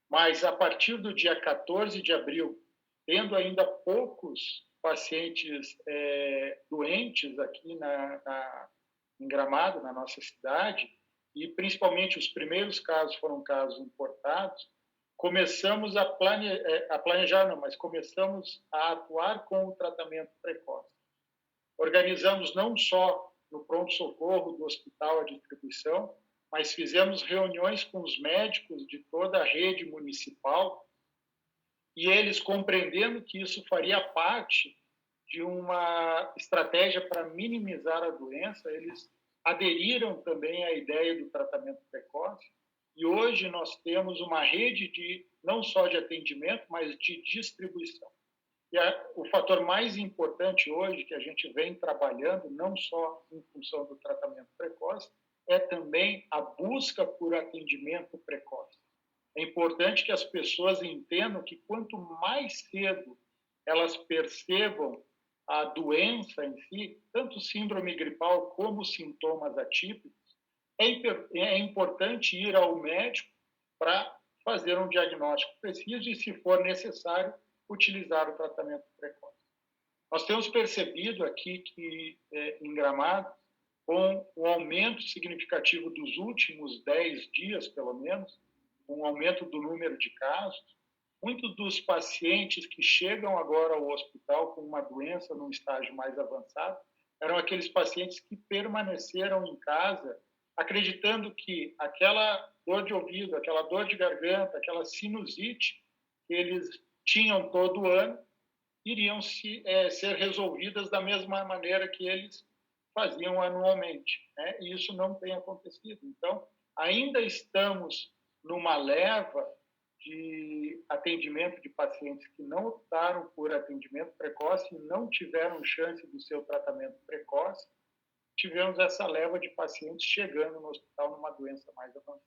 Mas, a partir do dia 14 de abril, tendo ainda poucos pacientes doentes aqui em Gramado, na nossa cidade, e principalmente os primeiros casos foram casos importados, começamos começamos a atuar com o tratamento precoce. Organizamos não só no pronto-socorro do hospital a distribuição, mas fizemos reuniões com os médicos de toda a rede municipal, e eles, compreendendo que isso faria parte de uma estratégia para minimizar a doença, eles aderiram também à ideia do tratamento precoce, e hoje nós temos uma rede não só de atendimento, mas de distribuição. E o fator mais importante hoje, que a gente vem trabalhando, não só em função do tratamento precoce, é também a busca por atendimento precoce. É importante que as pessoas entendam que quanto mais cedo elas percebam a doença em si, tanto síndrome gripal como sintomas atípicos, é importante ir ao médico para fazer um diagnóstico preciso e, se for necessário, utilizar o tratamento precoce. Nós temos percebido aqui que, em Gramado, com o aumento significativo dos últimos 10 dias, pelo menos, um aumento do número de casos, muitos dos pacientes que chegam agora ao hospital com uma doença num estágio mais avançado eram aqueles pacientes que permaneceram em casa acreditando que aquela dor de ouvido, aquela dor de garganta, aquela sinusite que eles tinham todo ano iriam ser resolvidas da mesma maneira que eles faziam anualmente, né? E isso não tem acontecido. Então, ainda estamos numa leva de atendimento de pacientes que não optaram por atendimento precoce e não tiveram chance do seu tratamento precoce. Tivemos essa leva de pacientes chegando no hospital numa doença mais avançada.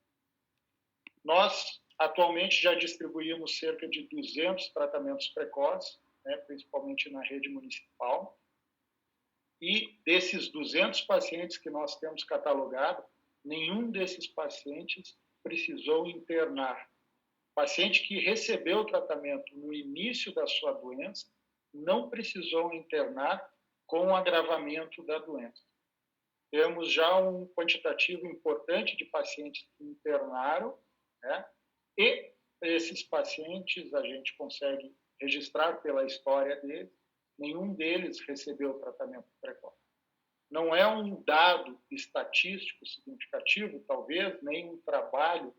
Nós, atualmente, já distribuímos cerca de 200 tratamentos precoces, né, principalmente na rede municipal. E desses 200 pacientes que nós temos catalogado, nenhum desses pacientes precisou internar. O paciente que recebeu o tratamento no início da sua doença não precisou internar com o agravamento da doença. Temos já um quantitativo importante de pacientes que internaram, né? E esses pacientes a gente consegue registrar pela história deles, nenhum deles recebeu tratamento precoce. Não é um dado estatístico significativo, talvez, nem um trabalho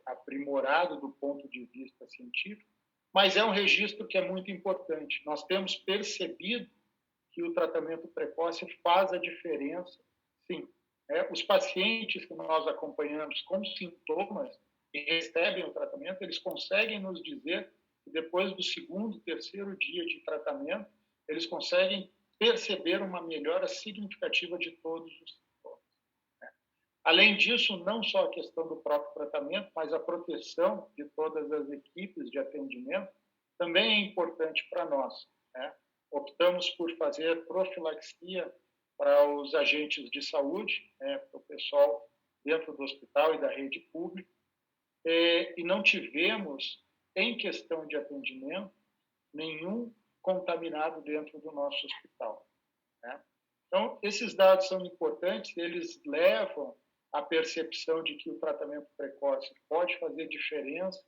aprimorado do ponto de vista científico, mas é um registro que é muito importante. Nós temos percebido que o tratamento precoce faz a diferença, sim. Os pacientes que nós acompanhamos com sintomas e recebem o tratamento, eles conseguem nos dizer que depois do segundo, terceiro dia de tratamento, eles conseguem perceber uma melhora significativa de todos os sintomas. Além disso, não só a questão do próprio tratamento, mas a proteção de todas as equipes de atendimento também é importante para nós, né? Optamos por fazer profilaxia para os agentes de saúde, né, para o pessoal dentro do hospital e da rede pública, e não tivemos, em questão de atendimento, nenhum contaminado dentro do nosso hospital, né? Então, esses dados são importantes, eles levam à percepção de que o tratamento precoce pode fazer diferença,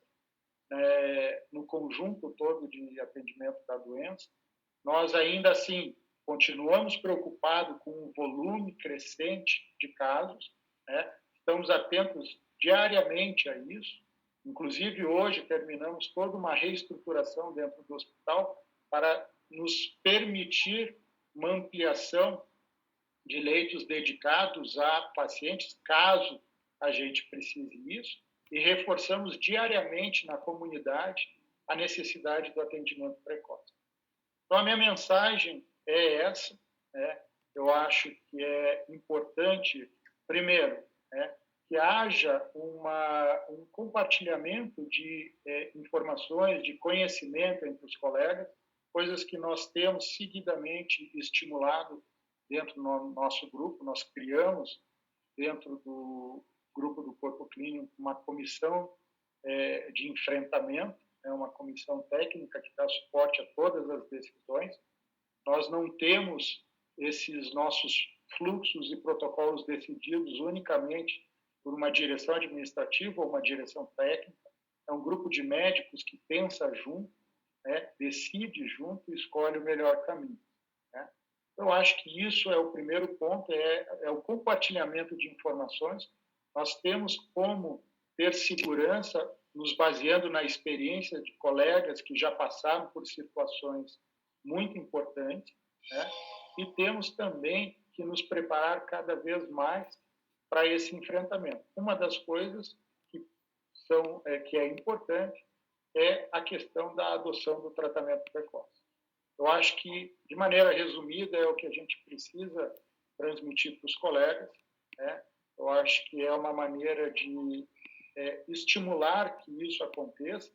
né, no conjunto todo de atendimento da doença. Nós, ainda assim, continuamos preocupados com o volume crescente de casos, né? Estamos atentos diariamente a isso. Inclusive, hoje, terminamos toda uma reestruturação dentro do hospital para nos permitir uma ampliação de leitos dedicados a pacientes, caso a gente precise isso, e reforçamos diariamente na comunidade a necessidade do atendimento precoce. Então, a minha mensagem é essa, né? Eu acho que é importante, primeiro, né, que haja um compartilhamento de informações, de conhecimento entre os colegas, coisas que nós temos seguidamente estimulado dentro do nosso grupo. Nós criamos, dentro do grupo do Corpo Clínico, uma comissão de enfrentamento, uma comissão técnica que dá suporte a todas as decisões. Nós não temos esses nossos fluxos e protocolos decididos unicamente por uma direção administrativa ou uma direção técnica. É um grupo de médicos que pensa junto, né, decide junto e escolhe o melhor caminho, né? Eu acho que isso é o primeiro ponto, é o compartilhamento de informações. Nós temos como ter segurança nos baseando na experiência de colegas que já passaram por situações muito importantes, né? E temos também que nos preparar cada vez mais para esse enfrentamento. Uma das coisas que é importante é a questão da adoção do tratamento precoce. Eu acho que, de maneira resumida, é o que a gente precisa transmitir para os colegas, né? Eu acho que é uma maneira de estimular que isso aconteça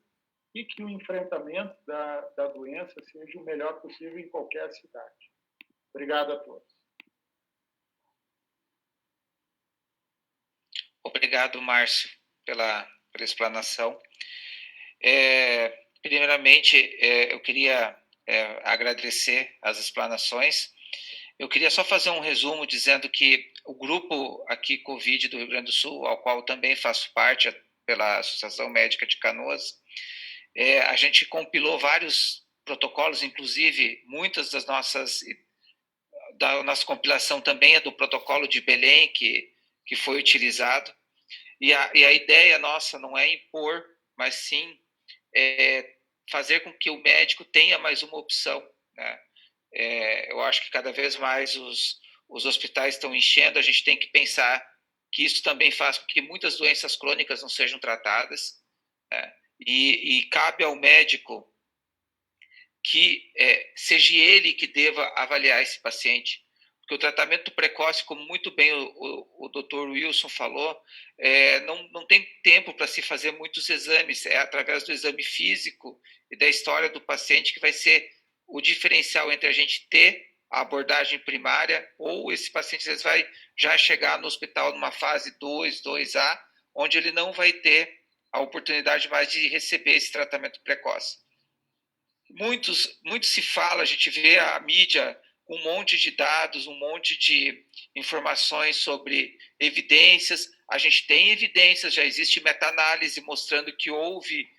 e que o enfrentamento da doença seja o melhor possível em qualquer cidade. Obrigado a todos. Obrigado, Márcio, pela explanação. Primeiramente, eu queria agradecer as explanações. Eu queria só fazer um resumo dizendo que o grupo aqui Covid do Rio Grande do Sul, ao qual também faço parte pela Associação Médica de Canoas, a gente compilou vários protocolos, inclusive muitas da nossa compilação também é do protocolo de Belém, que foi utilizado. E a ideia nossa não é impor, mas sim fazer com que o médico tenha mais uma opção, né? eu acho que cada vez mais os hospitais estão enchendo, a gente tem que pensar que isso também faz com que muitas doenças crônicas não sejam tratadas, né? E cabe ao médico que seja ele que deva avaliar esse paciente, porque o tratamento precoce, como muito bem o Dr. Wilson falou, não tem tempo para se fazer muitos exames, é através do exame físico e da história do paciente que vai ser o diferencial entre a gente ter a abordagem primária ou esse paciente às vezes vai já chegar no hospital numa fase 2, 2A, onde ele não vai ter a oportunidade mais de receber esse tratamento precoce. Muito se fala, a gente vê a mídia com um monte de dados, um monte de informações sobre evidências. A gente tem evidências, já existe meta-análise mostrando que houve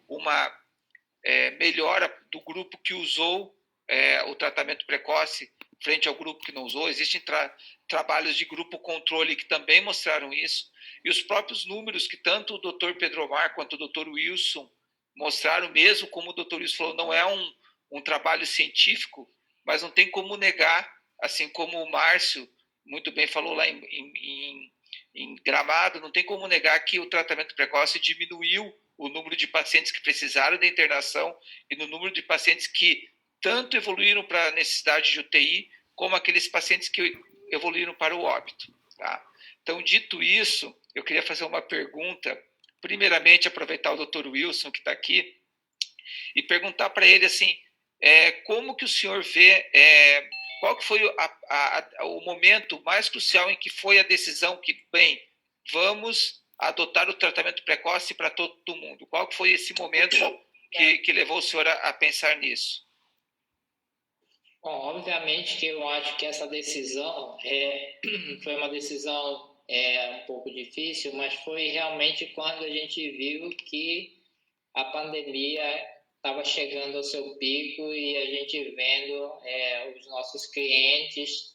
uma melhora do grupo que usou o tratamento precoce frente ao grupo que não usou. Existem trabalhos de grupo controle que também mostraram isso. E os próprios números que tanto o Dr. Pedro Omar quanto o Dr. Wilson mostraram, mesmo como o Dr. Wilson falou, não é um trabalho científico, mas não tem como negar, assim como o Márcio muito bem falou lá em Gramado, não tem como negar que o tratamento precoce diminuiu o número de pacientes que precisaram de internação e no número de pacientes que tanto evoluíram para a necessidade de UTI, como aqueles pacientes que evoluíram para o óbito. Tá? Então, dito isso, eu queria fazer uma pergunta, primeiramente aproveitar o Dr. Wilson, que está aqui, e perguntar para ele assim, como que o senhor vê, qual que foi o momento mais crucial em que foi a decisão que, bem, vamos adotar o tratamento precoce para todo mundo? Qual que foi esse momento que levou o senhor a pensar nisso? Bom, obviamente que eu acho que essa decisão foi uma decisão um pouco difícil, mas foi realmente quando a gente viu que a pandemia estava chegando ao seu pico e a gente vendo os nossos clientes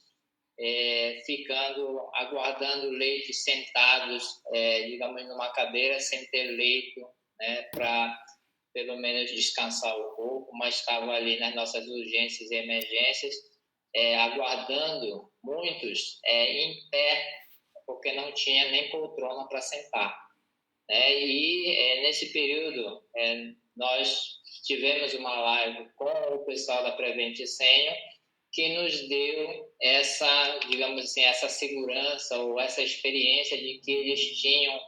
ficando, aguardando leite sentados, digamos, numa cadeira sem ter leito, né, para pelo menos descansar o corpo, mas estava ali nas nossas urgências e emergências, aguardando muitos em pé, porque não tinha nem poltrona para sentar. E nesse período, nós tivemos uma live com o pessoal da Prevent Senior, que nos deu essa, digamos assim, essa segurança ou essa experiência de que eles tinham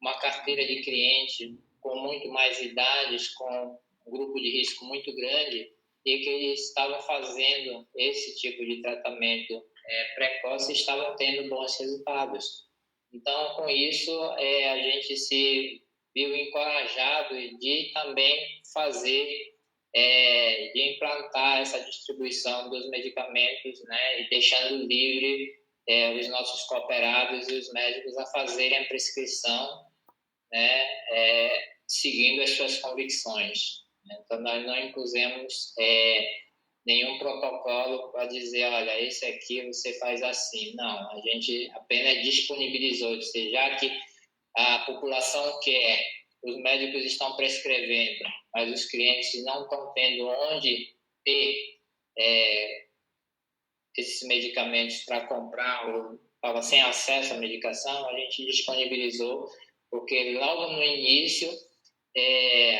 uma carteira de clientes com muito mais idades, com um grupo de risco muito grande, e que eles estavam fazendo esse tipo de tratamento precoce e estavam tendo bons resultados. Então, com isso, a gente se viu encorajado de também fazer, de implantar essa distribuição dos medicamentos, né, e deixando livre os nossos cooperados e os médicos a fazerem a prescrição, né, seguindo as suas convicções. Então, nós não impusemos nenhum protocolo para dizer, olha, esse aqui você faz assim. Não, a gente apenas disponibilizou, já que a população quer, os médicos estão prescrevendo, mas os clientes não estão tendo onde ter esses medicamentos para comprar ou estava sem acesso à medicação, a gente disponibilizou, porque logo no início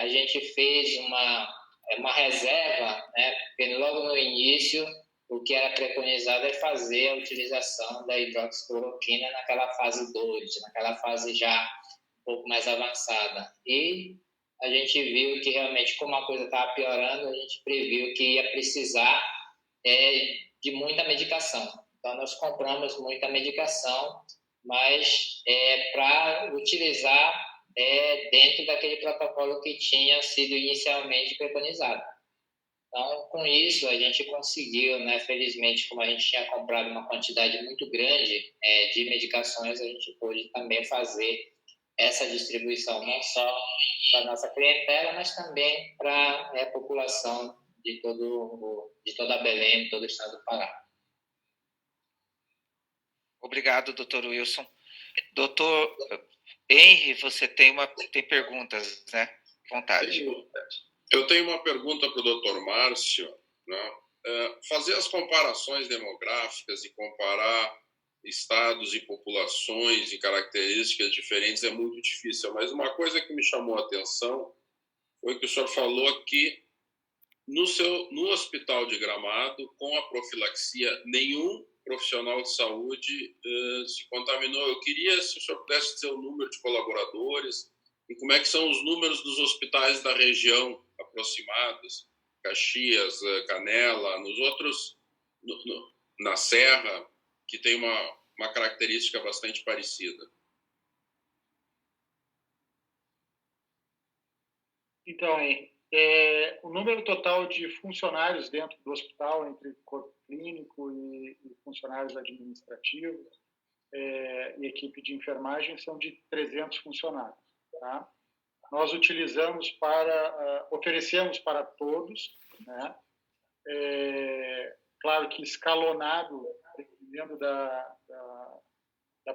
a gente fez uma reserva, né? Porque logo no início o que era preconizado é fazer a utilização da hidroxicloroquina naquela fase 2, naquela fase já um pouco mais avançada. E a gente viu que realmente, como a coisa estava piorando, a gente previu que ia precisar de muita medicação. Então, nós compramos muita medicação, mas para utilizar dentro daquele protocolo que tinha sido inicialmente preconizado. Então, com isso, a gente conseguiu, né, felizmente, como a gente tinha comprado uma quantidade muito grande de medicações, a gente pôde também fazer essa distribuição, não só para a nossa clientela, mas também para a população de toda a Belém, de todo o estado do Pará. Obrigado, Dr. Wilson. Doutor Henry, você tem perguntas, né? Vontade. Eu tenho uma pergunta para o Dr. Márcio. né? Fazer as comparações demográficas e comparar estados e populações e características diferentes é muito difícil, mas uma coisa que me chamou a atenção foi que o senhor falou aqui no hospital de Gramado, com a profilaxia, nenhum profissional de saúde se contaminou. Eu queria, se o senhor pudesse dizer o número de colaboradores e como é que são os números dos hospitais da região aproximados, Caxias, Canela, nos outros, na Serra, que tem uma característica bastante parecida. Então, o número total de funcionários dentro do hospital, entre corpo clínico e funcionários administrativos e equipe de enfermagem, são de 300 funcionários. Tá? Nós oferecemos para todos, né? Claro que escalonado, dependendo da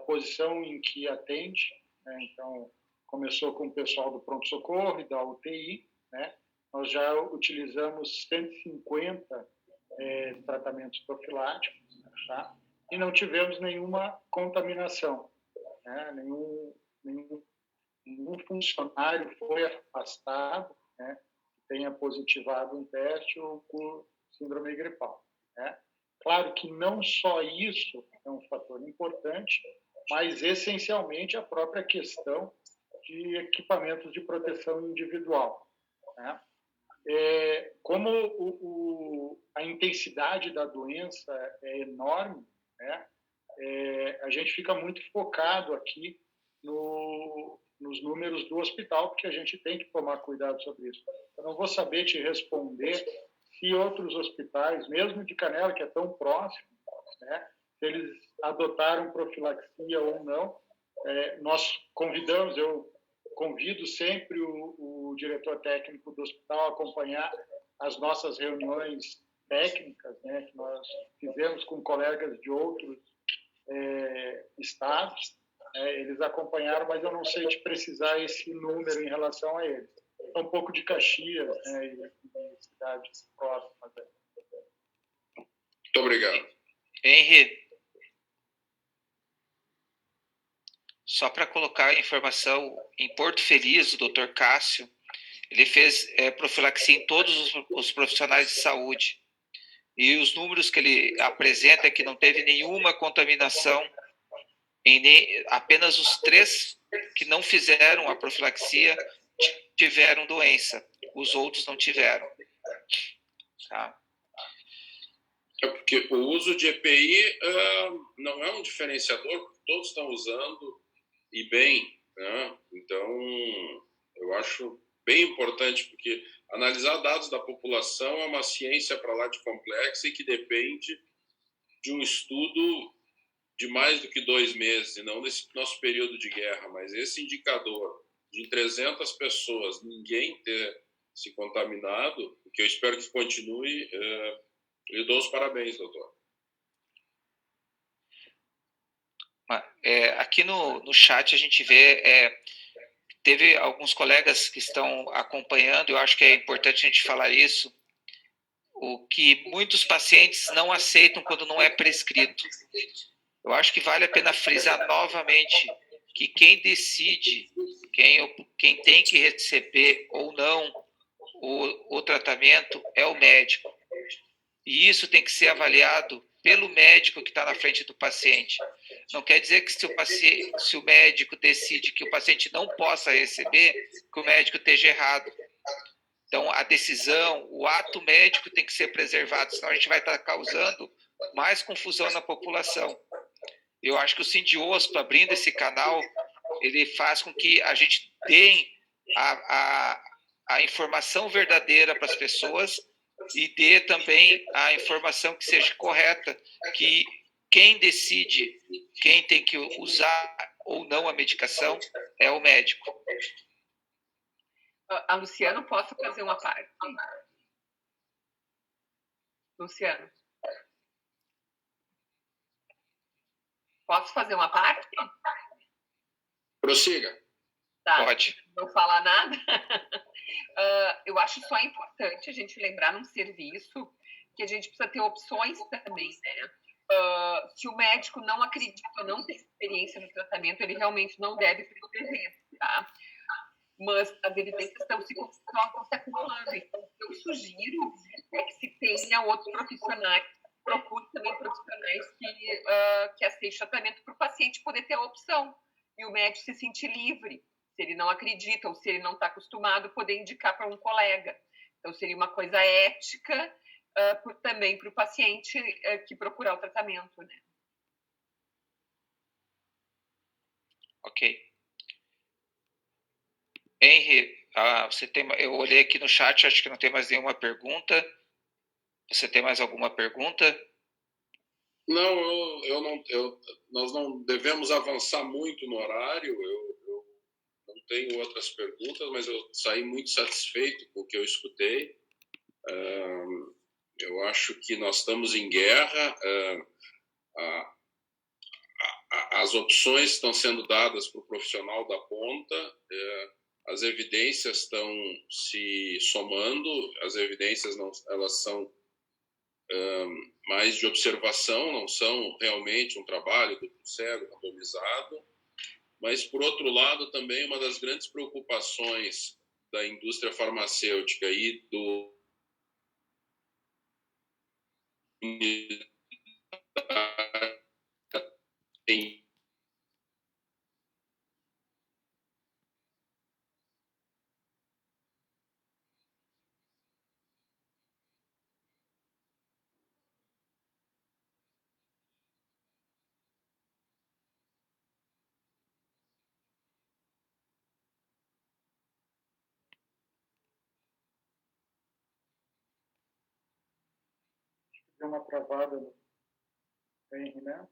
posição em que atende, né? Então, começou com o pessoal do pronto-socorro e da UTI, né? Nós já utilizamos 150 tratamentos profiláticos, tá? E não tivemos nenhuma contaminação, né? Nenhum funcionário foi afastado, né? Que tenha positivado um teste ou por síndrome gripal, né? Claro que não só isso é um fator importante, mas essencialmente a própria questão de equipamentos de proteção individual, né? Como a intensidade da doença é enorme, né? A gente fica muito focado aqui nos números do hospital, porque a gente tem que tomar cuidado sobre isso. Eu não vou saber te responder se outros hospitais, mesmo de Canela, que é tão próximo, né, se eles adotaram profilaxia ou não. Nós eu convido sempre o diretor técnico do hospital a acompanhar as nossas reuniões técnicas, né, que nós fizemos com colegas de outros estados. Eles acompanharam, mas eu não sei te precisar esse número em relação a eles. É um pouco de Caxias, né, e cidades próximas. Muito obrigado. Henry, só para colocar a informação, em Porto Feliz, o Dr. Cássio, ele fez profilaxia em todos os profissionais de saúde. E os números que ele apresenta é que não teve nenhuma contaminação, apenas os 3 que não fizeram a profilaxia tiveram doença, os outros não tiveram. Tá? Porque o uso de EPI não é um diferenciador, porque todos estão usando e bem, né? Então, eu acho bem importante, porque analisar dados da população é uma ciência para lá de complexa e que depende de um estudo de mais do que 2 meses, e não nesse nosso período de guerra, mas esse indicador de 300 pessoas, ninguém ter se contaminado, o que eu espero que continue, eu dou os parabéns, doutor. Aqui no chat a gente vê, teve alguns colegas que estão acompanhando, eu acho que é importante a gente falar isso, o que muitos pacientes não aceitam quando não é prescrito. Eu acho que vale a pena frisar novamente que quem decide, quem tem que receber ou não o tratamento é o médico. E isso tem que ser avaliado pelo médico que está na frente do paciente. Não quer dizer que se o médico decide que o paciente não possa receber, que o médico esteja errado. Então, a decisão, o ato médico tem que ser preservado, senão a gente vai estar causando mais confusão na população. Eu acho que o Sindiospo, abrindo esse canal, ele faz com que a gente dê a informação verdadeira para as pessoas e dê também a informação que seja correta, que quem decide quem tem que usar ou não a medicação é o médico. A Luciano, posso fazer uma parte? Luciano. Posso fazer uma parte? Prossiga. Tá, pode. Não vou falar nada. Eu acho só importante a gente lembrar num serviço que a gente precisa ter opções também, né? Se o médico não acredita, não tem experiência no tratamento, ele realmente não deve prescrever, tá? Mas as evidências estão se acumulando. Então, eu sugiro que se tenha outros profissionais, procure também profissionais que aceitem tratamento para o paciente poder ter a opção e o médico se sentir livre, se ele não acredita ou se ele não está acostumado, poder indicar para um colega. Então, seria uma coisa ética também para o paciente que procurar o tratamento, né? Ok. Henry, eu olhei aqui no chat, acho que não tem mais nenhuma pergunta. Você tem mais alguma pergunta? Não, nós não devemos avançar muito no horário. Eu não tenho outras perguntas, mas eu saí muito satisfeito com o que eu escutei. Eu acho que nós estamos em guerra. As opções estão sendo dadas para o profissional da ponta. As evidências estão se somando. As evidências elas são mais de observação, não são realmente um trabalho do cego randomizado. Mas, por outro lado, também uma das grandes preocupações da indústria farmacêutica e do em Deu uma travada no Henry, né?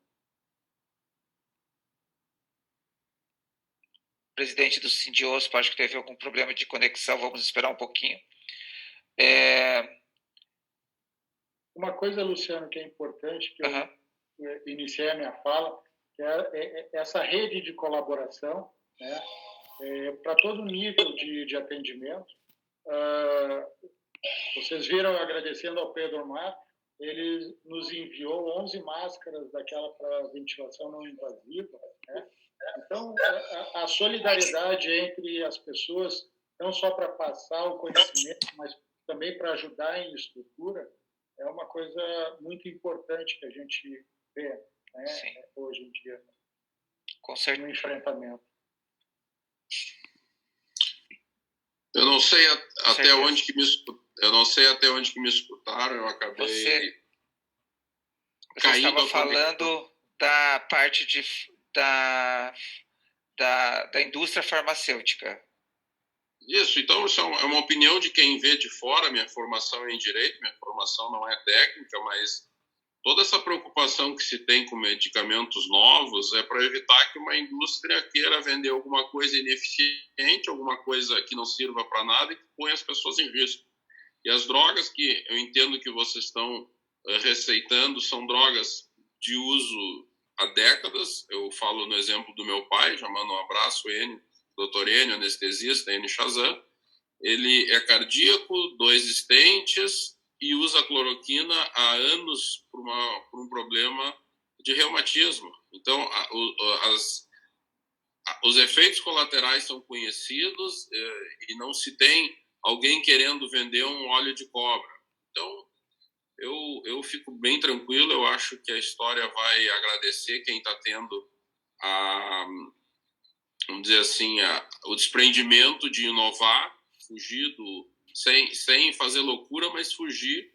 O presidente do Sindiosp, acho que teve algum problema de conexão, vamos esperar um pouquinho. Uma coisa, Luciano, que é importante, que eu iniciei a minha fala, que é essa rede de colaboração, né? Para todo nível de atendimento. Vocês viram, agradecendo ao Pedro Mar, ele nos enviou 11 máscaras daquela para ventilação não invasiva, né? Então, a solidariedade entre as pessoas, não só para passar o conhecimento, mas também para ajudar em estrutura, é uma coisa muito importante que a gente vê, né, hoje em dia, Com certeza. no enfrentamento. Eu não sei até onde que me escutaram, eu acabei Você caindo. estava falando da parte da indústria farmacêutica. Isso, então isso é uma opinião de quem vê de fora. Minha formação é em direito, minha formação não é técnica, mas toda essa preocupação que se tem com medicamentos novos é para evitar que uma indústria queira vender alguma coisa ineficiente, alguma coisa que não sirva para nada e que ponha as pessoas em risco. E as drogas que eu entendo que vocês estão receitando são drogas de uso há décadas. Eu falo no exemplo do meu pai, já mando um abraço, Dr. Enio, anestesista, Enio Chazan. Ele é cardíaco, 2 estentes e usa cloroquina há anos por um problema de reumatismo. Então, os efeitos colaterais são conhecidos e não se tem alguém querendo vender um óleo de cobra. Então, eu fico bem tranquilo. Eu acho que a história vai agradecer quem está tendo vamos dizer assim, o desprendimento de inovar, fugir sem fazer loucura, mas fugir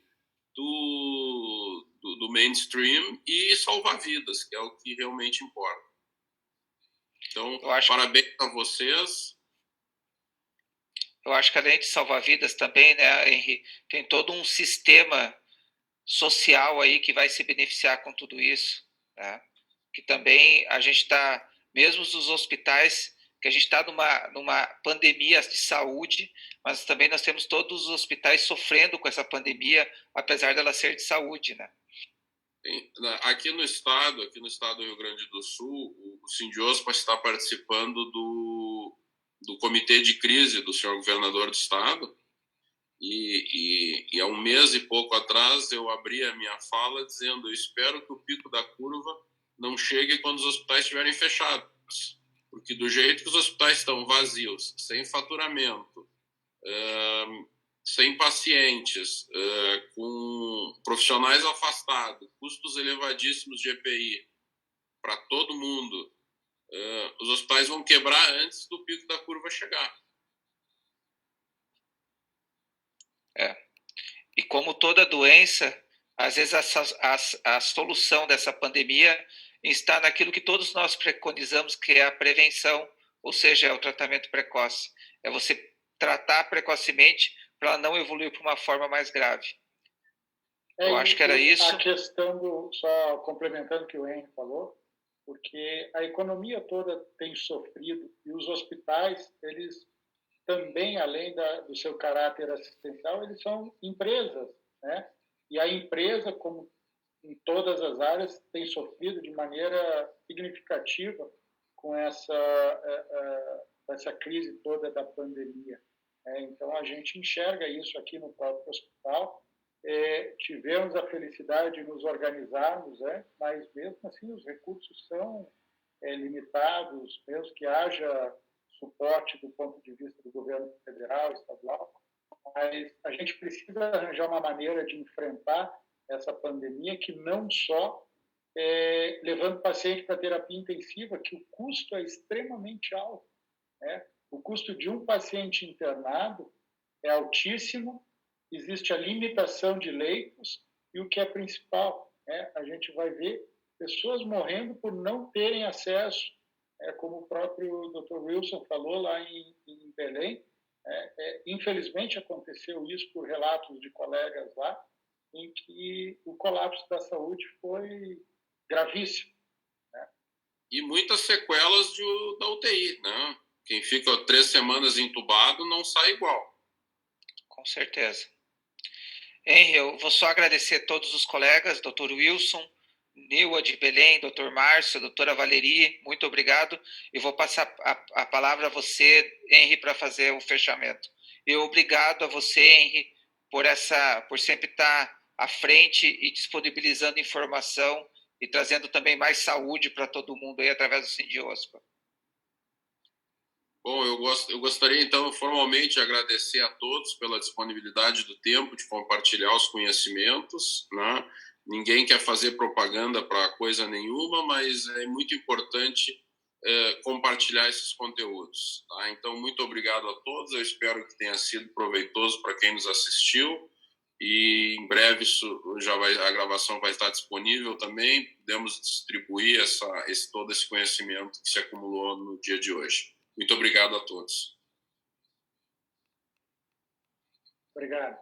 do mainstream e salvar vidas, que é o que realmente importa. Então, parabéns a vocês. Eu acho que além de salvar vidas também, né, Henry, tem todo um sistema social aí que vai se beneficiar com tudo isso, né? Que também a gente está, mesmo os hospitais, que a gente está numa pandemia de saúde, mas também nós temos todos os hospitais sofrendo com essa pandemia, apesar dela ser de saúde, né? Aqui no estado do Rio Grande do Sul, o Sindiospa está participando do comitê de crise do senhor governador do estado, E há um mês e pouco atrás eu abri a minha fala dizendo: eu espero que o pico da curva não chegue quando os hospitais estiverem fechados, porque do jeito que os hospitais estão vazios, sem faturamento, sem pacientes, com profissionais afastados, custos elevadíssimos de EPI para todo mundo, os hospitais vão quebrar antes do pico da curva chegar. E como toda doença, às vezes a solução dessa pandemia está naquilo que todos nós preconizamos, que é a prevenção, ou seja, é o tratamento precoce. É você tratar precocemente para não evoluir para uma forma mais grave. Eu acho que era isso. A questão só complementando o que o Henry falou, porque a economia toda tem sofrido e os hospitais, eles também, além do seu caráter assistencial, eles são empresas, né? E a empresa, como em todas as áreas, tem sofrido de maneira significativa com essa crise toda da pandemia. Então, a gente enxerga isso aqui no próprio hospital. Tivemos a felicidade de nos organizarmos, mas mesmo assim os recursos são limitados, mesmo que haja suporte do ponto de vista do governo federal, estadual, mas a gente precisa arranjar uma maneira de enfrentar essa pandemia que não só levando o paciente para terapia intensiva, que o custo é extremamente alto, né? O custo de um paciente internado é altíssimo, existe a limitação de leitos e o que é principal, a gente vai ver pessoas morrendo por não terem acesso, como o próprio Dr. Wilson falou lá em Belém. Infelizmente aconteceu isso por relatos de colegas lá, em que o colapso da saúde foi gravíssimo, né? E muitas sequelas da UTI, né? Quem fica 3 semanas entubado não sai igual. Com certeza. Henry, eu vou só agradecer a todos os colegas, Dr. Wilson, Neua de Belém, Dr. Márcio, doutora Valerie, muito obrigado. E vou passar a palavra a você, Henry, para fazer o fechamento. E obrigado a você, Henry, por sempre estar à frente e disponibilizando informação e trazendo também mais saúde para todo mundo aí através do Sindiospa. Bom, eu gostaria então formalmente de agradecer a todos pela disponibilidade do tempo de compartilhar os conhecimentos, né? Ninguém quer fazer propaganda para coisa nenhuma, mas é muito importante compartilhar esses conteúdos, tá? Então, muito obrigado a todos, eu espero que tenha sido proveitoso para quem nos assistiu e em breve a gravação vai estar disponível também, podemos distribuir todo esse conhecimento que se acumulou no dia de hoje. Muito obrigado a todos. Obrigado.